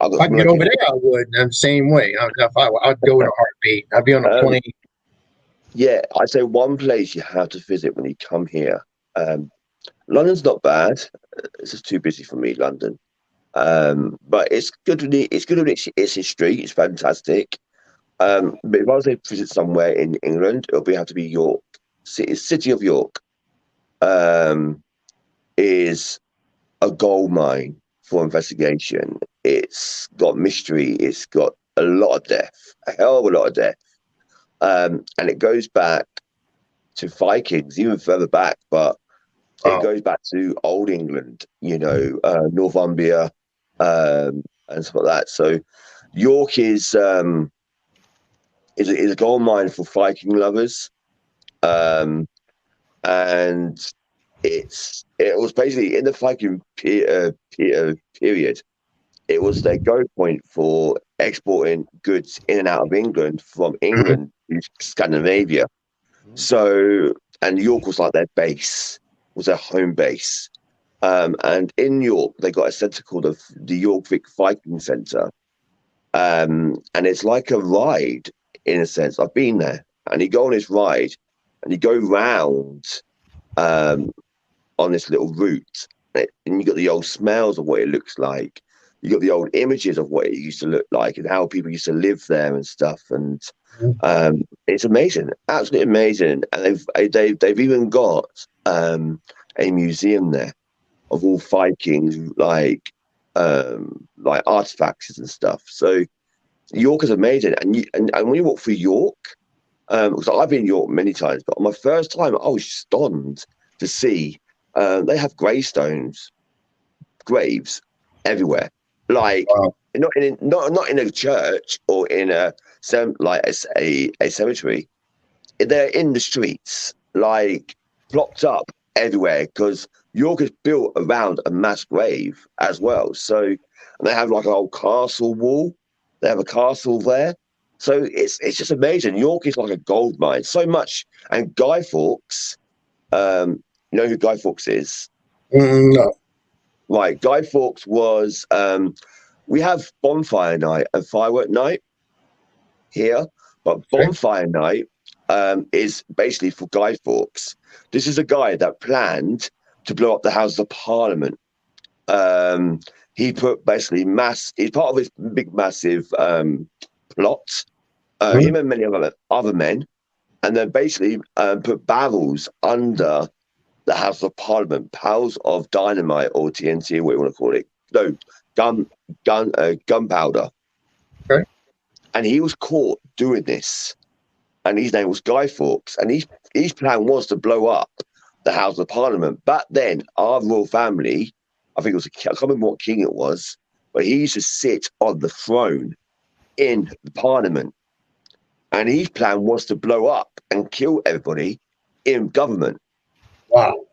I've got If I some get over locations. there, I would. I'm the same way. I'd go in a heartbeat. I'd be on a plane. Yeah, I'd say one place you have to visit when you come here. London's not bad. It's just too busy for me, London. But it's good. It's good. Its history. It's fantastic. But if I was to visit somewhere in England, have to be York. City of York is a gold mine for investigation. It's got mystery. It's got a lot of death, a hell of a lot of death. And it goes back to Vikings, even further back, but it goes back to Old England, Northumbria, and stuff like that. So York is a gold mine for Viking lovers, and it was basically in the Viking period. It was their go point for exporting goods in and out of England from England to Scandinavia. So, and York was like their base, was their home base. And in York, they got a centre called the York Viking Centre. And it's like a ride in a sense. I've been there, and you go on this ride, and you go round on this little route, and you got the old smells of what it looks like. You got the old images of what it used to look like and how people used to live there and stuff. And it's amazing, absolutely amazing. And they've even got a museum there of all Vikings, like artifacts and stuff. So York is amazing. And when you walk through York, because I've been in York many times, but on my first time, I was stunned to see they have graves everywhere. Like not in a church or in a cemetery. They're in the streets, like plopped up everywhere, because York is built around a mass grave as well. So, and they have like an old castle wall. They have a castle there. So it's just amazing. York is like a gold mine. So much. And Guy Fawkes, you know who Guy Fawkes is? No. Right. Guy Fawkes was, we have bonfire night and firework night here, but bonfire night is basically for Guy Fawkes. This is a guy that planned to blow up the House of Parliament. He put basically he's part of this big, massive plot. Him and many other men, and then basically put barrels under the House of Parliament, barrels of dynamite or TNT, what you want to call it. No, gunpowder. Okay. And he was caught doing this, and his name was Guy Fawkes, and his plan was to blow up the House of Parliament. But then our royal family, I think it was I can't remember what king it was, but he used to sit on the throne in the Parliament, and his plan was to blow up and kill everybody in government. Wow.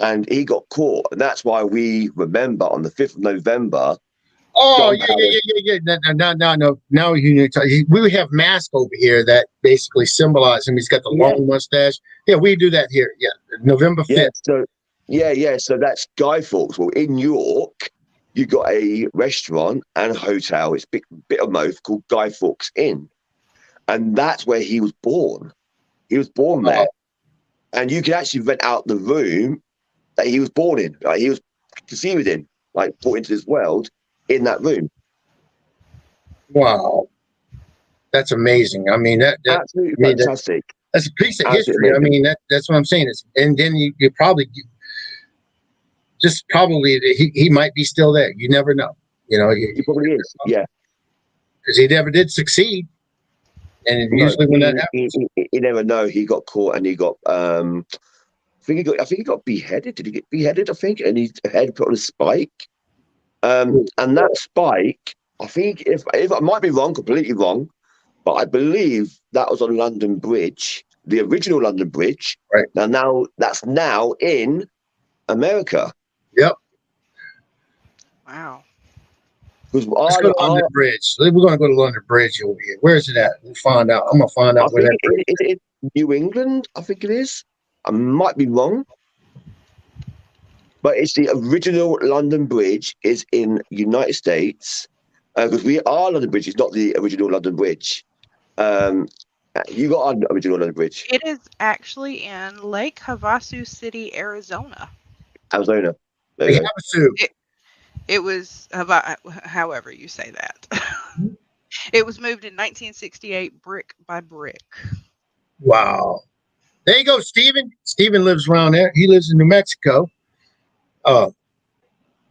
And he got caught, and that's why we remember on the 5th of November. Oh, yeah. No. Now you need to. We have masks over here that basically symbolize him. He's got the long mustache. Yeah, we do that here. Yeah, November 5th. So that's Guy Fawkes. Well, in York, you got a restaurant and a hotel. It's a bit of both, called Guy Fawkes Inn, and that's where he was born. He was born there, and you can actually rent out the room that he was born in. Like, he was conceived in, like brought into this world in that room. Wow, that's amazing. I mean, absolutely fantastic. That's a piece of history. Amazing. I mean, that's what I'm saying. And then you probably he might be still there. You never know. You know, he probably is. Yeah, because he never did succeed. And usually when that happens, you never know. He got caught, and he got I think he got beheaded. Did he get beheaded? I think, and his head put on a spike. And that spike, I think, if I might be wrong, completely wrong, but I believe that was on London Bridge, the original London Bridge. Right. Now that's in America. Yep. Wow. Let's go to London Bridge. We're going to go to London Bridge over here. Where is it at? We'll find out. I'm going to find out where that bridge is. Is it New England? I think it is. I might be wrong. But it's the original London Bridge is in United States, Because our London Bridge is not the original London Bridge. You got our original London Bridge. It is actually in Lake Havasu City, Arizona. Arizona. There you go. It was, however you say that. It was moved in 1968, brick by brick. Wow. There you go, Stephen. Stephen lives around there. He lives in New Mexico.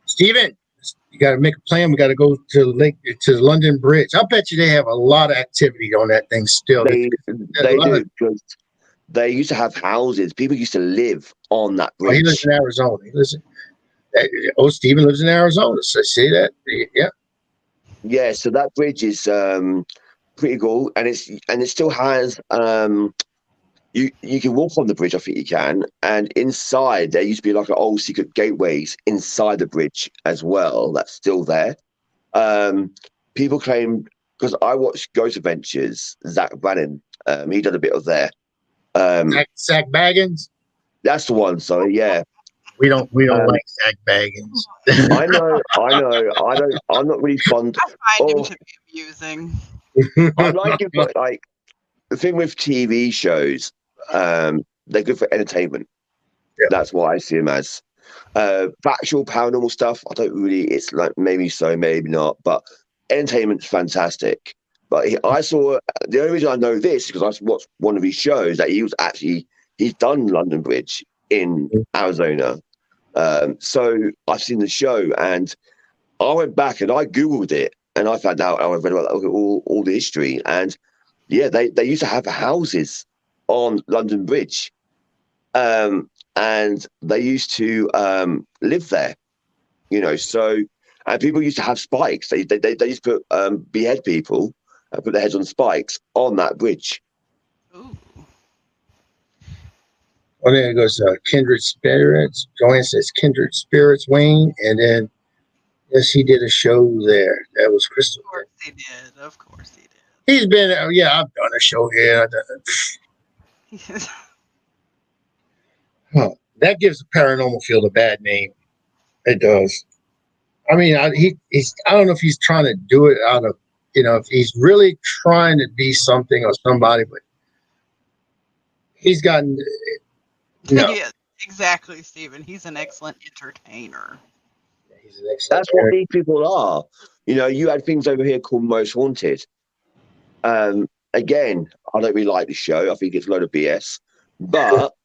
Stephen, you got to make a plan. We got to go to the London Bridge. I bet you they have a lot of activity on that thing still. They do, because they used to have houses. People used to live on that bridge. He lives in Arizona. Stephen lives in Arizona. So see that? Yeah. Yeah. So that bridge is pretty cool, and it still has you can walk on the bridge. I think you can, and inside there used to be like an old secret gateways inside the bridge as well. That's still there. People claim, because I watched Ghost Adventures, Zach Brannon, he did a bit of there. Zach Baggins. That's the one. So yeah, we don't like Zach Baggins. I know. I'm not really fond. I find him to be amusing. I like him, but like the thing with TV shows, they're good for entertainment. Yeah. That's what I see him as. Factual paranormal stuff, I don't really. It's like maybe so, maybe not. But entertainment's fantastic. But I saw, the only reason I know this is because I watched one of his shows that he's done London Bridge in Arizona. So I've seen the show, and I went back and I Googled it, and I found out, I read about all the history, and yeah, they used to have houses on London Bridge, and they used to live there, so, and people used to have spikes. They used to put behead people and put their heads on spikes on that bridge. Ooh. Oh, there it goes. Kindred Spirits. Joanne says Kindred Spirits, Wayne. And then, yes, he did a show there. That was Crystal. Of course he did. Of course he did. He's been, I've done a show here. That gives the paranormal field a bad name. It does. I mean, I don't know if he's trying to do it out of, if he's really trying to be something or somebody, but he's gotten. No. Yeah, exactly, Stephen. He's an excellent entertainer. He's an excellent That's what these people are. You had things over here called Most Haunted. Again, I don't really like the show. I think it's a load of BS, but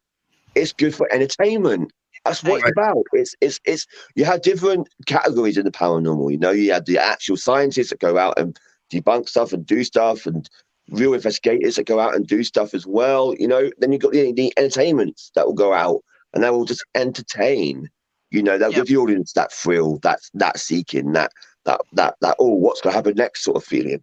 it's good for entertainment. That's what it's about. It's you have different categories in the paranormal. You have the actual scientists that go out and debunk stuff and do stuff, and real investigators that go out and do stuff as well. Then you've got the entertainments that will go out and they will just entertain. They'll give the audience that thrill, that seeking, that what's going to happen next sort of feeling.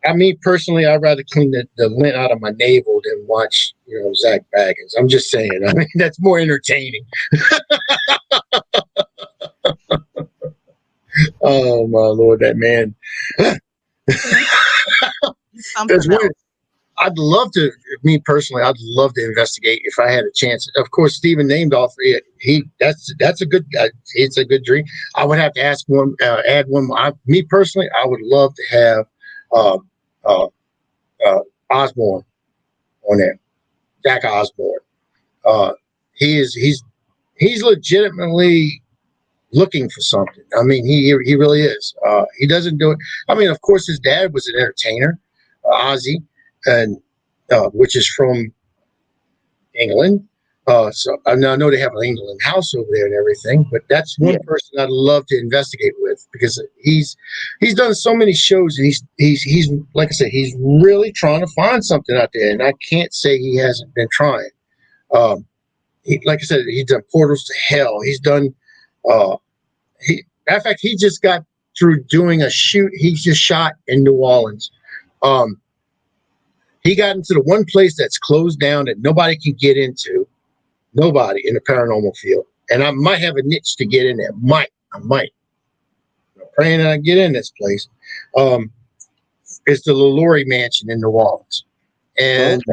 I mean, personally, I'd rather clean the lint out of my navel than watch, Zach Baggins. I'm just saying. I mean, that's more entertaining. Oh my Lord, that man. I'd love to. Me personally, I'd love to investigate if I had a chance. Of course, Stephen named all three. That's a good. It's a good dream. I would have to add one. Me personally, I would love to have Osborne on there, Jack Osborne. He's legitimately looking for something. I mean, he really is. He doesn't do it. I mean, of course, his dad was an entertainer, Ozzy, and which is from England. So I know they have an England house over there and everything, but that's one person I'd love to investigate with, because he's done so many shows, and he's like I said, he's really trying to find something out there, and I can't say he hasn't been trying. Like I said, he's done Portals to Hell. He's done. In fact, he just got through doing a shoot. He just shot in New Orleans. He got into the one place that's closed down that nobody can get into. Nobody in the paranormal field. And I might have a niche to get in there. I might. I'm praying that I get in this place. It's the LaLaurie Mansion in New Orleans. And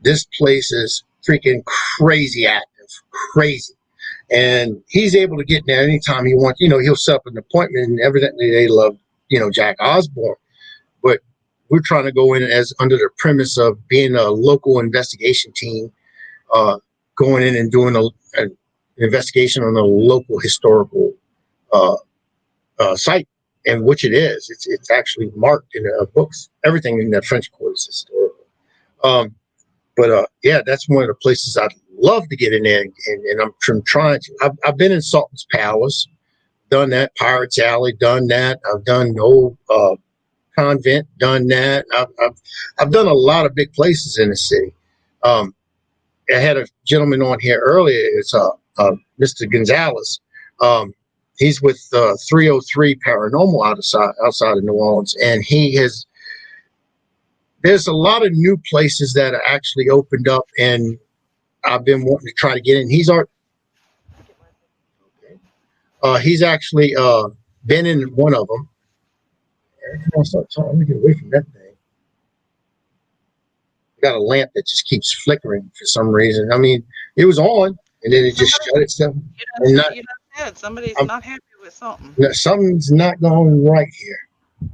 this place is freaking crazy active. Crazy. And he's able to get in there anytime he wants. He'll set up an appointment, and evidently they love, Jack Osborne. But we're trying to go in as under the premise of being a local investigation team, going in and doing an investigation on a local historical site, and which it is. It's actually marked in books. Everything in the French Quarter is historical. But yeah, that's one of the places I'd love to get in there, and I'm trying to. I've been in Sultan's Palace, done that. Pirates Alley, done that. I've done the old convent, done that. I've done a lot of big places in the city. I had a gentleman on here earlier. It's Mr. Gonzalez. He's with 303 Paranormal outside of New Orleans, and there's a lot of new places that are actually opened up, and I've been wanting to try to get in. He's actually been in one of them. Let me get away from that thing. I got a lamp that just keeps flickering for some reason. I mean, it was on, and then it just shut itself. Somebody's not happy with something. Something's not going right here. I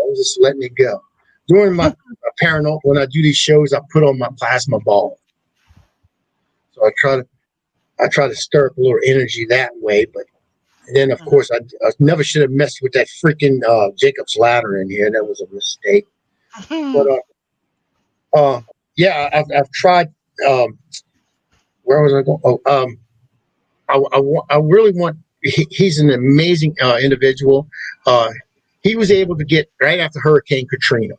was just letting it go. During my paranormal, when I do these shows, I put on my plasma ball. So I try to stir up a little energy that way. But then, of course, I never should have messed with that freaking Jacob's ladder in here. That was a mistake. But yeah, I've tried. Where was I going? I really want. He's an amazing individual. He was able to get right after Hurricane Katrina.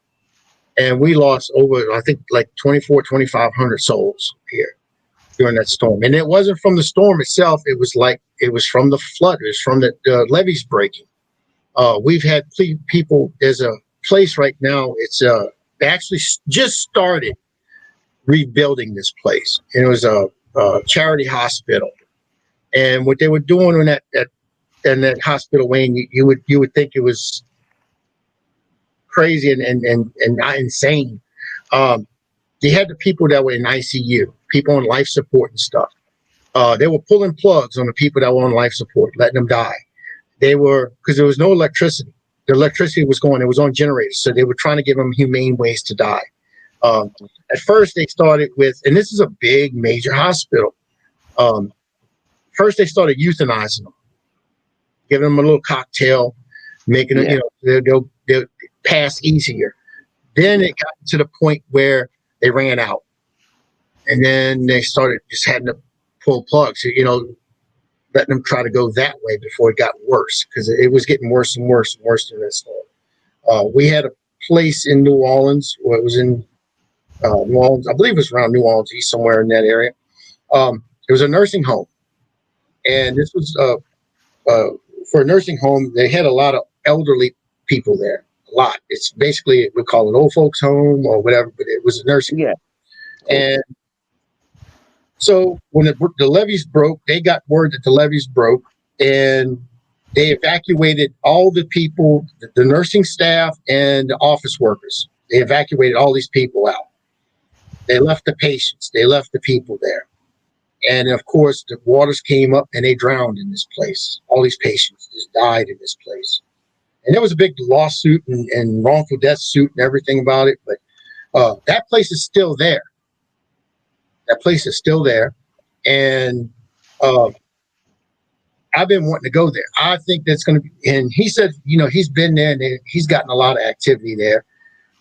And we lost over, I think, like 2,500 souls here during that storm. And it wasn't from the storm itself. It was from the flood. It was from the levees breaking. We've had people, there's a place right now. It's they actually just started rebuilding this place. And it was a charity hospital. And what they were doing in that hospital, Wayne, you would think it was crazy and not insane. They had the people that were in ICU, people on life support and stuff. They were pulling plugs on the people that were on life support, letting them die. Because there was no electricity. The electricity was going, it was on generators. So they were trying to give them humane ways to die. At first they started with, and this is a big major hospital. First they started euthanizing them, giving them a little cocktail, making it, they'll pass easier. Then it got to the point where they ran out, and then they started just having to pull plugs, letting them try to go that way before it got worse, because it was getting worse and worse and worse than this storm. We had a place in New Orleans, it was in New Orleans, I believe it was around New Orleans East, somewhere in that area. It was a nursing home, and this was for a nursing home. They had a lot of elderly people there. A lot. It's basically, we call it old folks home or whatever, but it was a nursing home. And so when the levees broke, they got word that the levees broke, and they evacuated all the people, the nursing staff and the office workers. They evacuated all these people out. They left the patients. They left the people there. And of course, the waters came up and they drowned in this place. All these patients just died in this place. And there was a big lawsuit and wrongful death suit and everything about it. But that place is still there. That place is still there. And I've been wanting to go there. I think that's going to be, and he said, he's been there and he's gotten a lot of activity there.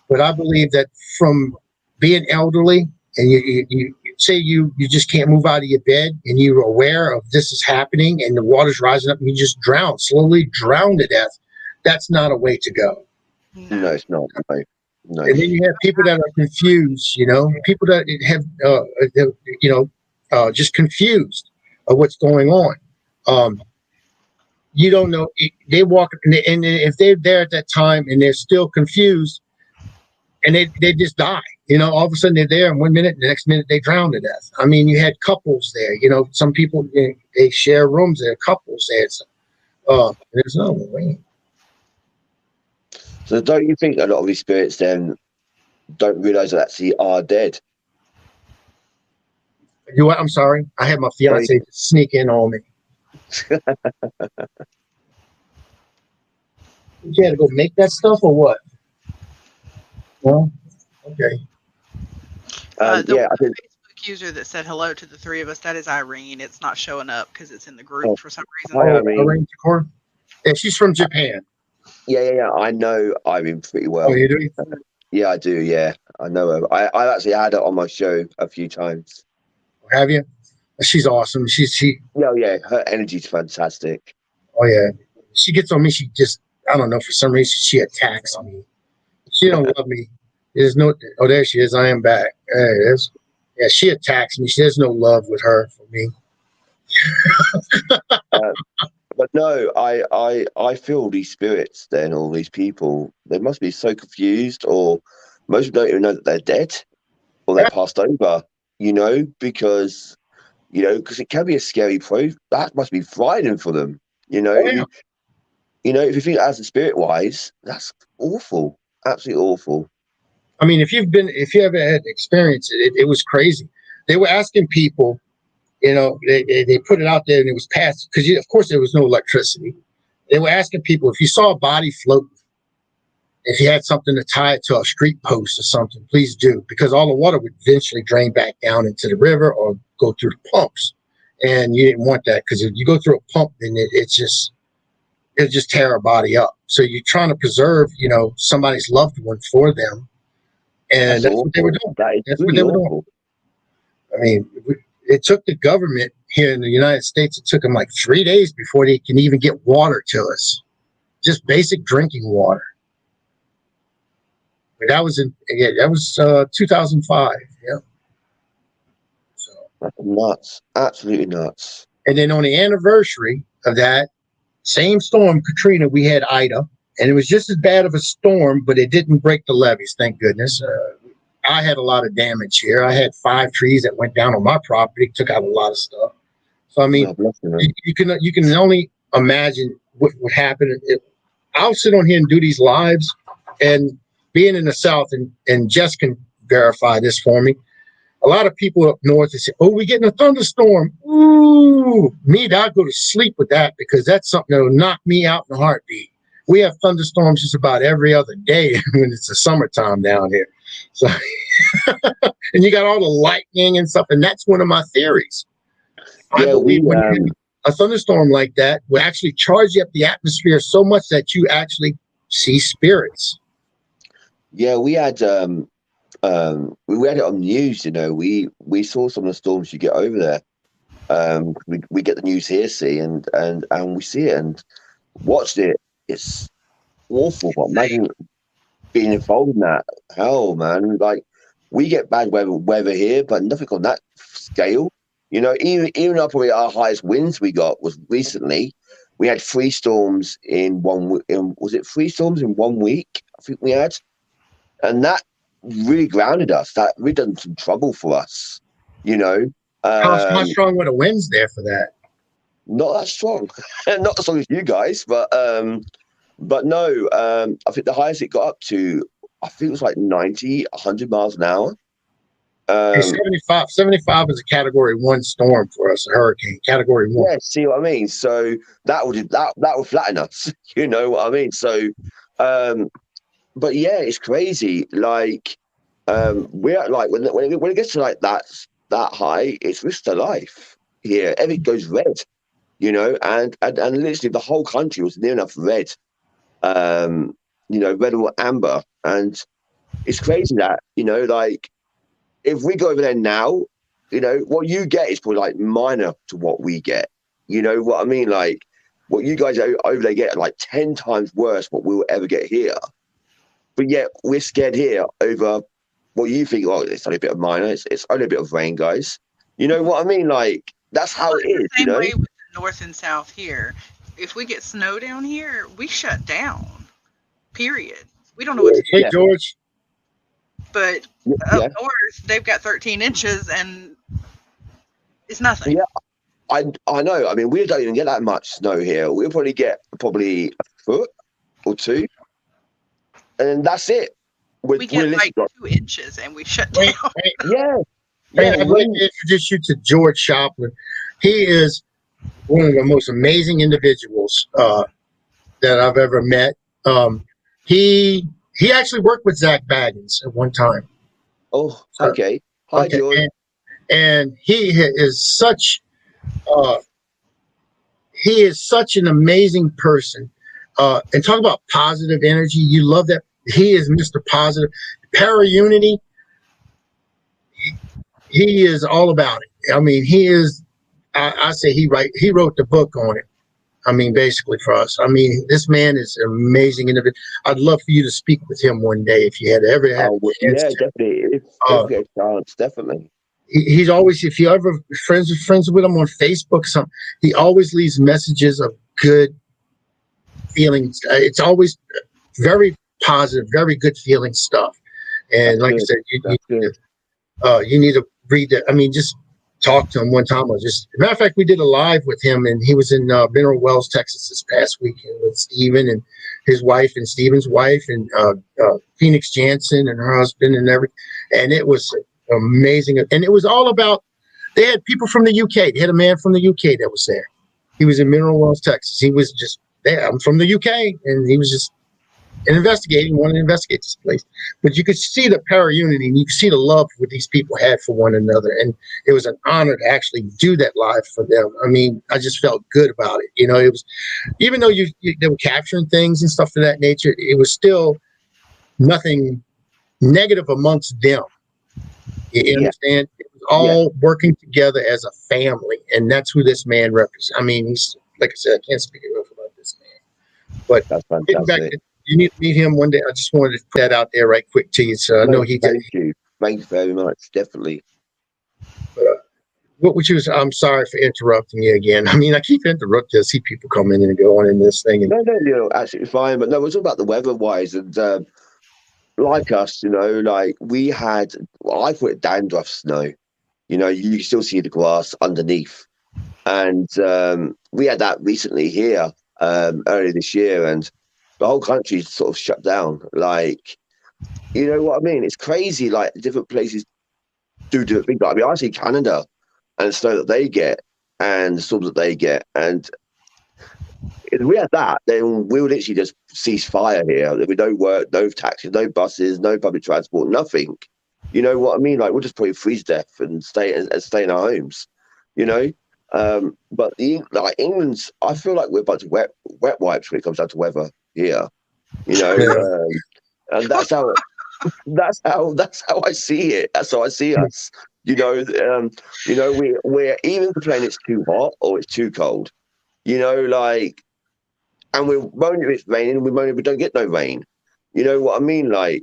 But I believe that from being elderly, and you say you just can't move out of your bed, and you're aware of this is happening and the water's rising up and you just slowly drown to death. That's not a way to go. No, it's not. No. And then you have people that are confused, people that have, just confused of what's going on. You don't know. They walk, and if they're there at that time and they're still confused, and they just die. All of a sudden they're there, and 1 minute, the next minute they drown to death. I mean, you had couples there. Some people they share rooms. There are couples there. So, there's no way. So don't you think a lot of these spirits then don't realize that actually are dead? I'm sorry. I had my fiance sneak in on me. You had to go make that stuff or what? Well, okay. Yeah, I think. Facebook user that said hello to the three of us, that is Irene. It's not showing up because it's in the group Oh, for some reason. hi, Irene. Irene Takor? Yeah, she's from Japan. Yeah. I know Irene pretty well. Oh, you do? Yeah, I do. Yeah, I know her. I actually had her on my show a few times. Have you? She's awesome. She. Yeah. Her energy's fantastic. Oh yeah. She gets on me. She just, I don't know, for some reason she attacks me. She don't love me. There's no. Oh, there she is. I am back. There it is. Yeah, she attacks me. There's no love with her for me. But no, I feel these spirits. Then all these people, they must be so confused, or most people don't even know that they're dead or they're passed over. Because it can be a scary that must be frightening for them. Oh, yeah. If you think as a spirit wise, that's awful, absolutely awful. I mean, if you ever had experience it was crazy. They were asking people, they put it out there and it was passed because of course there was no electricity. They were asking people if you saw a body floating, if you had something to tie it to a street post or something, please do, because all the water would eventually drain back down into the river or go through the pumps. And you didn't want that because if you go through a pump, then it'll just tear a body up. So you're trying to preserve, somebody's loved one for them. And that's what they were doing. That's what they were doing. I mean, it took the government here in the United States, it took them like 3 days before they can even get water to us. Just basic drinking water. But that was 2005. Yeah. So that's nuts. Absolutely nuts. And then on the anniversary of that same storm, Katrina, we had Ida, and it was just as bad of a storm, but it didn't break the levees, thank goodness. I had a lot of damage here. I had 5 trees that went down on my property, took out a lot of stuff. So I mean, you can only imagine what would happen. I'll sit on here and do these lives, and being in the South, and Jess can verify this for me. A lot of people up north, they say, "Oh, we're getting a thunderstorm." Ooh, I go to sleep with that because that's something that'll knock me out in a heartbeat. We have thunderstorms just about every other day when it's the summertime down here. So, and you got all the lightning and stuff, and that's one of my theories. I believe when a thunderstorm like that will actually charge up the atmosphere so much that you actually see spirits. Yeah, we had it on the news. We saw some of the storms you get over there. We get the news here, see, and we see it and watched it. It's awful. But imagine being involved in that. Hell, man! Like we get bad weather here, but nothing on that scale. Even up probably our highest winds we got was recently. We had 3 storms in was it 3 storms in 1 week? I think we had, and that really grounded us. That really done some trouble for us. How strong were the winds there for that? Not that strong, not as strong as you guys, but no. I think the highest it got up to, I think it was like 90, 100 miles an hour. 75 is a category 1 storm for us, a hurricane, category 1. Yeah, see what I mean? So that would flatten us. You know what I mean? So, but yeah, it's crazy. Like, we're like when it gets to like that high, it's risk to life here. Everything goes red, and literally the whole country was near enough red, red or amber, and it's crazy that like. If we go over there now, what you get is probably like minor to what we get. You know what I mean? Like what you guys over there get like 10 times worse what we'll ever get here. But yet we're scared here over what you think, oh, it's only a bit of minor. It's only a bit of rain, guys. You know what I mean? Like that's how it is. Same way with the north and south here. If we get snow down here, we shut down. Period. We don't know what to do. Hey, George. But up north, they've got 13 inches, and it's nothing. Yeah, I know. I mean, we don't even get that much snow here. We'll probably get a foot or 2, and that's it. We get like 2 inches, and we shut down. Yeah. I'd like to introduce you to George Shoplin. He is one of the most amazing individuals that I've ever met. He actually worked with Zach Baggins at one time. Oh, So, okay. Hi, okay, George. and uh, he is such an amazing person. And talk about positive energy. You love that. He is Mr. Positive. Para Unity, he is all about it. I mean, he is. I say he wrote the book on it. I mean, basically for us. I mean, this man is an amazing individual. I'd love for you to speak with him one day if you had ever had Oh, a chance yeah, to. definitely. If we get a chance, definitely. He's always, if you ever friends with him on Facebook, something, he always leaves messages of good feelings. It's always very positive, very good feeling stuff. And That's like I good. said, That's good. you need to read that. I mean, just talk to him one time. Or just, matter of fact, we did a live with him, and he was in Mineral Wells, Texas, this past weekend with Steven and his wife, and Steven's wife, and Phoenix Jansen and her husband, and everything. And it was amazing. And it was all about. They had people from the UK. They had a man from the UK that was there. He was in Mineral Wells, Texas. He was just there. I'm from the UK, and he was just wanted to investigate this place. But you could see the para unity, and you could see the love what these people had for one another. And it was an honor to actually do that live for them. I mean, I just felt good about it. You know, it was, even though they were capturing things and stuff of that nature, it was still nothing negative amongst them. You understand? It was all working together as a family, and that's who this man represents. I mean, he's, like I said, I can't speak enough about this man. But That's getting back fantastic. to, you need to meet him one day. I just wanted to put that out there right quick to you. So I know he did. Thank you. Thank you very much. Definitely. What would you? I'm sorry for interrupting you again. I mean, I keep interrupting. I see people come in and go on in this thing. And No, absolutely fine. But no, it's all about the weather-wise. And like us, like we had, well, I call it dandruff snow. You can still see the grass underneath. And we had that recently here earlier this year. And the whole country sort of shut down. Like, you know what I mean? It's crazy. Like, different places do different things. I mean, I see Canada and the snow that they get and the storms that they get. And if we had that, then we would literally just cease fire here. There would be no work, no taxis, no buses, no public transport, nothing. You know what I mean? Like, we'll just probably freeze to death and stay in our homes, you know? But like England's, I feel like we're a bunch of wet wipes when it comes down to weather here, you know? And that's how I see it. That's how I see us. We're even complaining it's too hot or it's too cold. Like, and we moan if it's raining, we moan if we don't get no rain. You know what I mean? Like,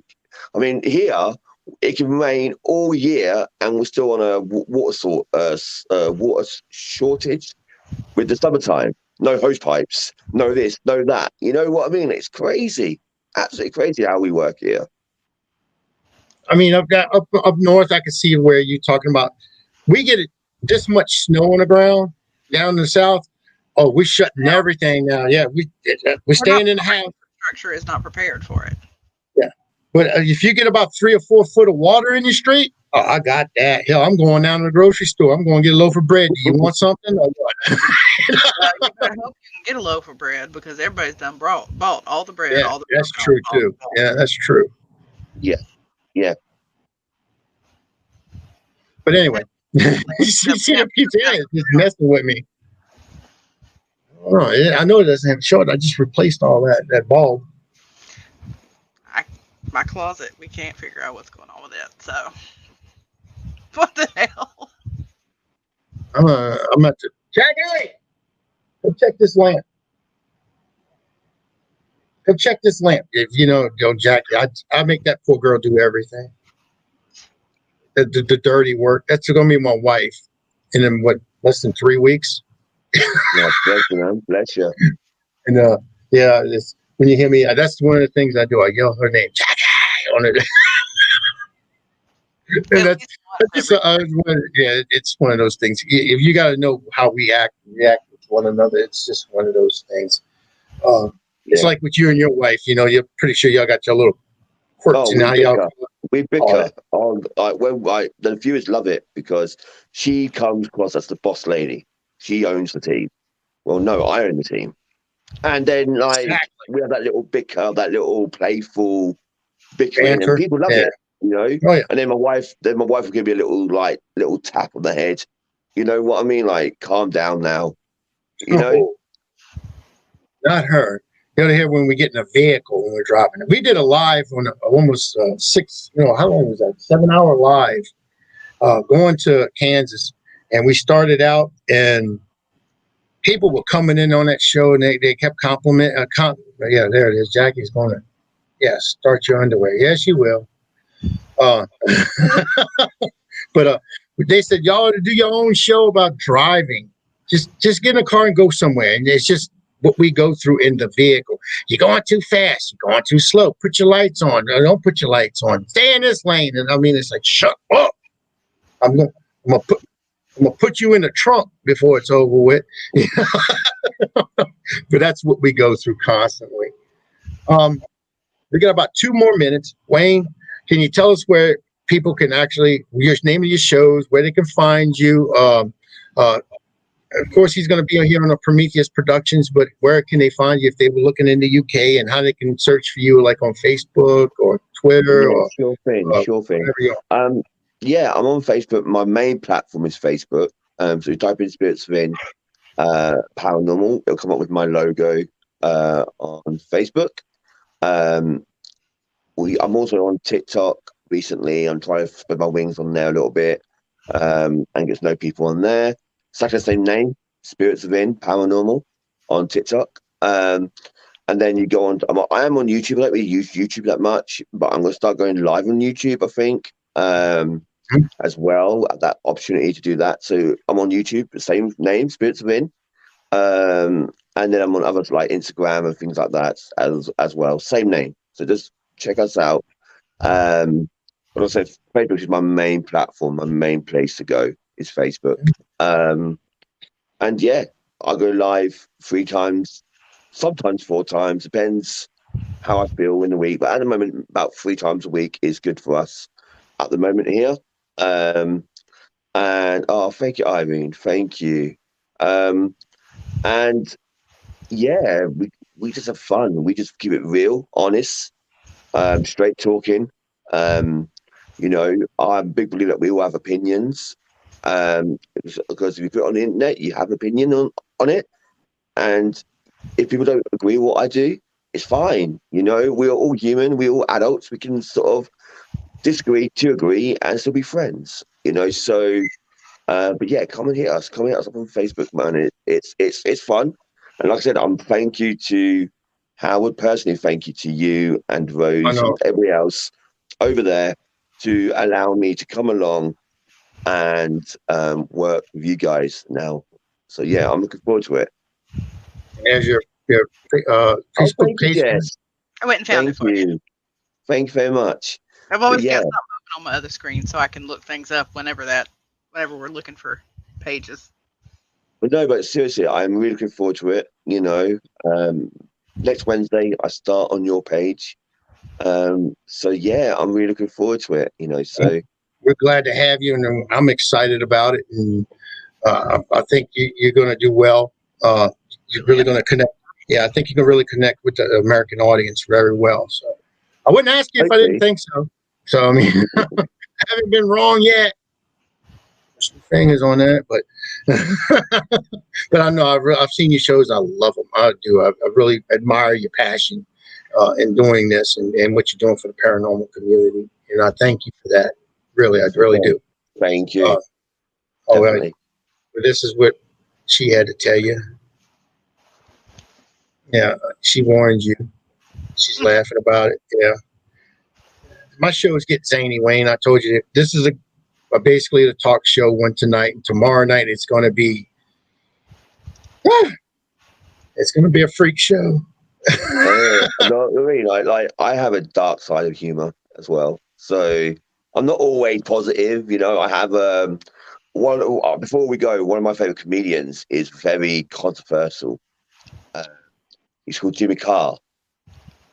here it can rain all year, and we're still on a water shortage with the summertime. No hose pipes, no this, no that. You know what I mean? It's crazy, absolutely crazy how we work here. I mean, I've got up north. I can see where you're talking about. We get this much snow on the ground down in the south. Oh, we're shutting everything down. Yeah, we're staying in the house. Structure is not prepared for it. Yeah, but if you get about 3 or 4 foot of water in your street, oh, I got that. Hell, I'm going down to the grocery store. I'm going to get a loaf of bread. Do you want something or what? You better hope you can get a loaf of bread because everybody's done bought all the bread. Yeah, all the that's true too. Yeah, that's true. Yeah. But anyway, you see the pizza is just messing with me. I know it doesn't have a short. I just replaced all that bulb. My closet, we can't figure out what's going on with it. So, what the hell? I'm at the Jackie. Go check this lamp. Go check this lamp. If go Jackie, I make that poor girl do everything. The dirty work. That's gonna be my wife. And then less than 3 weeks. Yeah, bless you, man. Bless you. And when you hear me, that's one of the things I do. I yell her name, Jackie, on it. And it's one of those things. If you got to know how we react with one another, it's just one of those things. It's like with you and your wife. You're pretty sure y'all got your little quirks and how y'all. We bicker. The viewers love it because she comes across as the boss lady. She owns the team. Well, no, I own the team. And then, like, we have that little bicker, that little playful bickering, Banter. and people love Yeah. it, you know. Oh, yeah. And then my wife will give me a little tap on the head. You know what I mean? Like, calm down now. You know. Oh, not her. You gotta hear when we get in a vehicle when we're driving it. We did a live on almost 6. How long was that? 7-hour live, going to Kansas, and we started out and people were coming in on that show and they kept complimenting. Yeah, there it is. Jackie's going to, start your underwear. Yes, you will. But they said y'all ought to do your own show about driving. Just get in a car and go somewhere. And it's just what we go through in the vehicle. You're going too fast. You're going too slow. Put your lights on. No, don't put your lights on. Stay in this lane. And I mean, it's like, shut up. I'm gonna put you in the trunk before it's over with. But that's what we go through constantly. We got about 2 more minutes. Wayne, can you tell us where people can actually, your name of your shows, where they can find you? Of course, he's going to be here on a Prometheus Productions, but where can they find you if they were looking in the UK, and how they can search for you, like on Facebook or Twitter? Sure thing. Yeah, I'm on Facebook. My main platform is Facebook. So you type in Spirits Within Paranormal, it'll come up with my logo on Facebook. I'm also on TikTok recently. I'm trying to spread my wings on there a little bit and get to know people on there. It's like the same name, Spirits Within Paranormal on TikTok. And then you go on. I am on YouTube. I don't really use YouTube that much, but I'm going to start going live on YouTube, I think, as well. That opportunity to do that. So I'm on YouTube, the same name, Spirits Within. And then I'm on others like Instagram and things like that as well. Same name. So just check us out. But also Facebook is my main platform. My main place to go is Facebook. And yeah, I go live 3 times, sometimes 4 times, depends how I feel in the week. But at the moment, about 3 times a week is good for us at the moment here. And thank you, Irene. Thank you. And yeah, we just have fun. We just keep it real, honest, straight talking. I'm a big believer that we all have opinions. Because if you put it on the internet, you have an opinion on it. And if people don't agree with what I do, it's fine. We're all human. We're all adults. We can sort of disagree to agree and still be friends. So. But yeah, come and hit us. Come and hit us up on Facebook, man. It's fun. And like I said, thank you to Howard personally. Thank you to you and Rose and everybody else over there to allow me to come along and work with you guys now. So yeah, I'm looking forward to it. As your Facebook page. Yes. I went and found it for you. Thank you very much. I've always got something open on my other screen so I can look things up whenever we're looking for pages. But seriously, I'm really looking forward to it. Next Wednesday I start on your page. So yeah, I'm really looking forward to it. So we're glad to have you, and I'm excited about it. And I think you're going to do well. You're really going to connect. Yeah, I think you can really connect with the American audience very well. So I wouldn't ask you if I didn't think so. So I mean, I haven't been wrong yet. Some fingers on that, but but I know I've seen your shows. I love them. I do. I really admire your passion in doing this and what you're doing for the paranormal community. And I thank you for that. Really, I really do. Thank you. All right. This is what she had to tell you. Yeah, she warned you. She's laughing about it. Yeah. My shows get zany, Wayne. I told you this is basically the talk show one tonight, and tomorrow night it's going to be a freak show. I have a dark side of humor as well, so I'm not always positive. I have before we go, one of my favorite comedians is very controversial. He's called Jimmy Carr,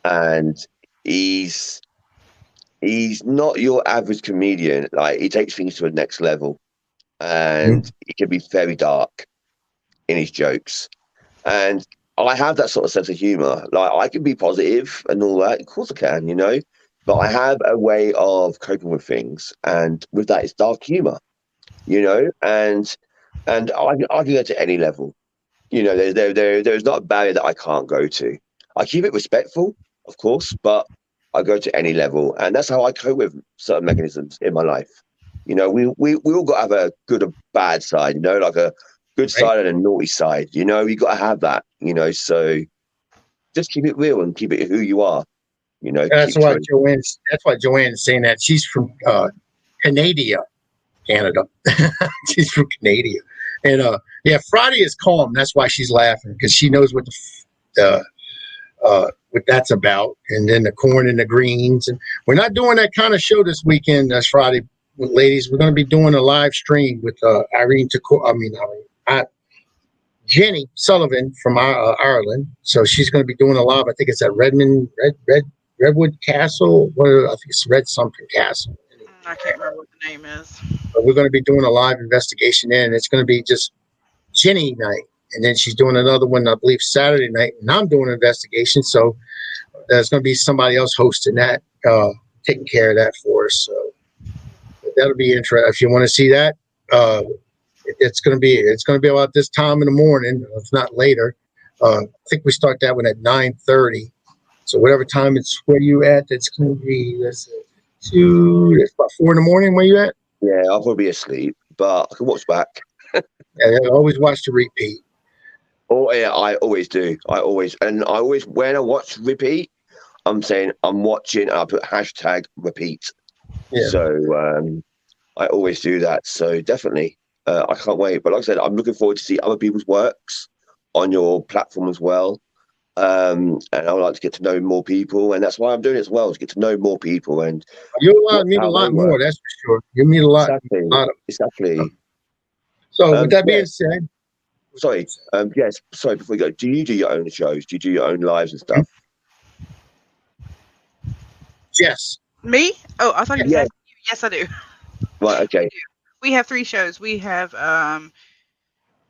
and he's not your average comedian. Like, he takes things to a next level, and he can be very dark in his jokes. And I have that sort of sense of humor. Like I can be positive and all that. Of course I can, you know. But I have a way of coping with things, and with that, it's dark humor, you know. And I can go to any level. You know, there's not a barrier that I can't go to. I keep it respectful, of course, but I go to any level, and that's how I cope with certain mechanisms in my life. You know, we all got to have a good or bad side. You know, like a good Right. side and a naughty side. You know, you got to have that. You know, so just keep it real and keep it who you are. You know, That's keep why true. That's why Joanne's saying that. She's from Canada. She's from Canada, and yeah, Friday is calm. That's why she's laughing because she knows the what that's about. And then the corn and the greens. And we're not doing that kind of show this weekend. That's Friday, ladies. We're going to be doing a live stream with Jenny Sullivan from Ireland. So she's going to be doing a live. I think it's at Redwood Castle. I think it's Red something Castle. I can't remember what the name is. But we're going to be doing a live investigation there, and it's going to be just Jenny night. And then she's doing another one, I believe, Saturday night. And I'm doing an investigation. So there's going to be somebody else hosting that, taking care of that for us. So that'll be interesting. If you want to see that, it's going to be about this time in the morning, if not later. I think we start that one at 9:30. So whatever time it's where you at, that's going to be. It's about 4 in the morning. Where you at? Yeah, I'll probably be asleep, but I can watch back. Yeah, always watch the repeat. Oh yeah, I always do. And I always when I watch repeat, I'm saying I'm watching. And I put hashtag repeat. Yeah. So I always do that. So definitely, I can't wait. But like I said, I'm looking forward to see other people's works on your platform as well. And I would like to get to know more people, and that's why I'm doing it as well, to get to know more people and You'll meet a lot more. That's for sure. You'll meet a lot. Exactly. A lot of. Exactly. So with that being said, sorry. Yes. Sorry. Before we go, do you do your own shows? Do you do your own lives and stuff? Yes. Me? Oh, I thought you were saying yes, I do. Right. Okay. We have 3 shows. We have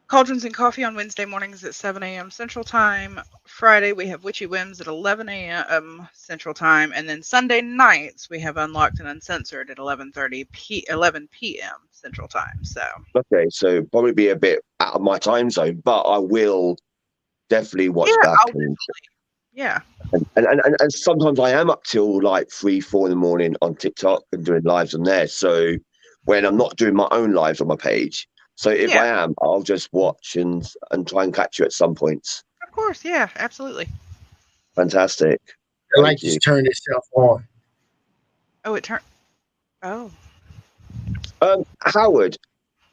Cauldrons and Coffee on Wednesday mornings at 7 a.m. Central Time. Friday, we have Witchy Whims at 11 a.m. Central Time. And then Sunday nights, we have Unlocked and Uncensored at 11 p.m. Central Time. So Okay, so probably be a bit out of my time zone, but I will definitely watch back. And sometimes I am up till like 3-4 in the morning on TikTok and doing lives on there. So when I'm not doing my own lives on my page, so if I am, I'll just watch and try and catch you at some points. Of course, yeah, absolutely. Fantastic. The light just turned itself on. Oh, it turned. Oh. Howard,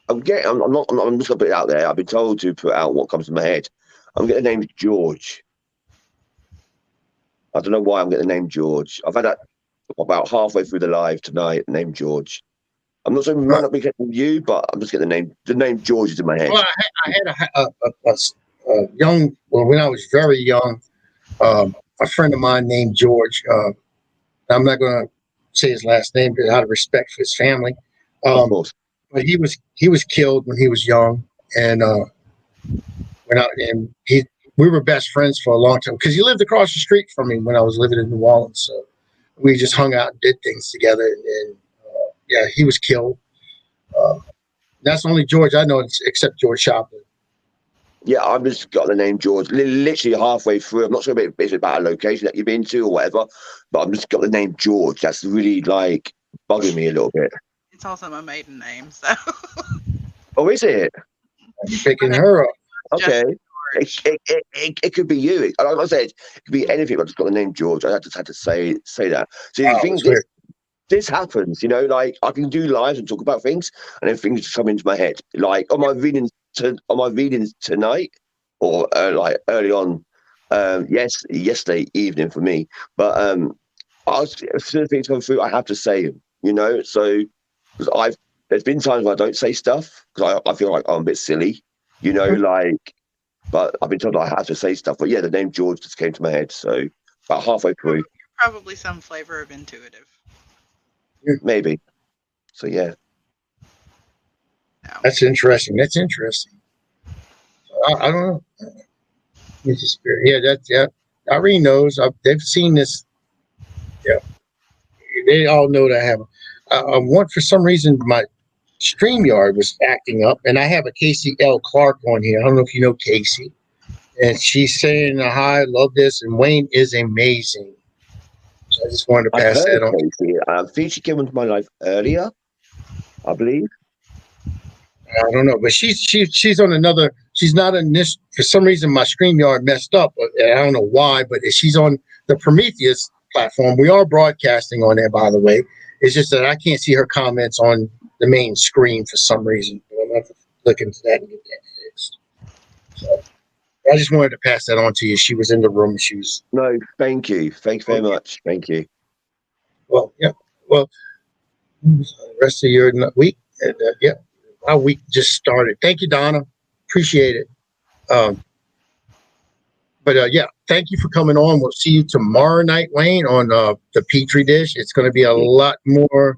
I'm just gonna put it out there. I've been told to put out what comes to my head. I'm getting the name George. I don't know why I'm getting the name George. I've had that about halfway through the live tonight. Name George. I'm not saying we might not be getting you, but I'm just getting the name George is in my head. Well, I had a young. Well, when I was very young, a friend of mine named George. I'm not going to say his last name out of respect for his family. Of course. But he was killed when he was young, and we were best friends for a long time because he lived across the street from me when I was living in New Orleans. So we just hung out and did things together. And he was killed. That's the only George I know except George Shoplin. Yeah, I've just got the name George. Literally halfway through. I'm not sure if it's about a location that you've been to or whatever, but I've just got the name George. That's really like bugging me a little bit. It's also my maiden name, so. Oh, is it? You're picking her up. Okay. It could be you. Like I said, it could be anything. I just got the name George. I just had to say that. So you think this happens, you know, like I can do lives and talk about things, and then things just come into my head. Like on my readings tonight, or like early on, yesterday evening for me. But as soon as things come through, I have to say them, you know. So there's been times when I don't say stuff because I feel like I'm a bit silly, you know, like. But I've been told I have to say stuff. But yeah, the name George just came to my head. So about halfway through. You're probably some flavor of intuitive. Maybe. So yeah. That's interesting. I don't know. It's a spirit. Yeah, that's yeah. Irene knows. They've seen this. Yeah, they all know that I have. One for some reason my StreamYard was acting up, and I have a Casey L. Clark on here. I don't know if you know Casey, and she's saying, "Hi, I love this," and Wayne is amazing. So I just wanted to I've pass heard that on. Casey. I think she came into my life earlier, I believe. I don't know, but she's on another. She's not on this for some reason. My StreamYard messed up. I don't know why, but she's on the Prometheus platform. We are broadcasting on there, by the way. It's just that I can't see her comments on the main screen for some reason. But I'm gonna have to look into that and get that fixed. So I just wanted to pass that on to you. She was in the room. She was. No, thank you. Thanks very much. Thank you. Well, yeah. Well, the rest of your week, and yeah. Our week just started. Thank you, Donna. Appreciate it. But yeah, thank you for coming on. We'll see you tomorrow night, Wayne, on the Petri dish. It's going to be a lot more.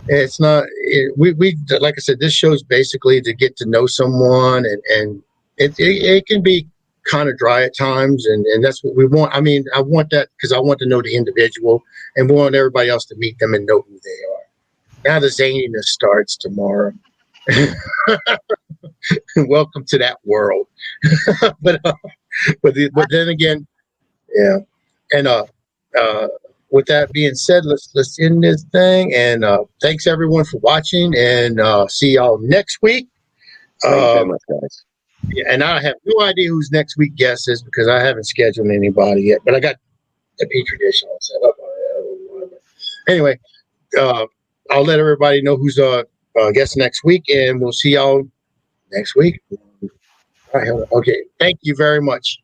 It's not. We like I said, this show's basically to get to know someone, and it can be kind of dry at times, and that's what we want. I mean, I want that because I want to know the individual, and we want everybody else to meet them and know who they are. Now the zaniness starts tomorrow. Welcome to that world. but then again, yeah. And with that being said, let's end this thing. And thanks everyone for watching. And see y'all next week. Thanks very much, guys. Yeah, and I have no idea who's next week guest is because I haven't scheduled anybody yet. But I got the Petri dish all set up. Anyway, I'll let everybody know who's guest next week, and we'll see y'all next week. All right. Okay. Thank you very much.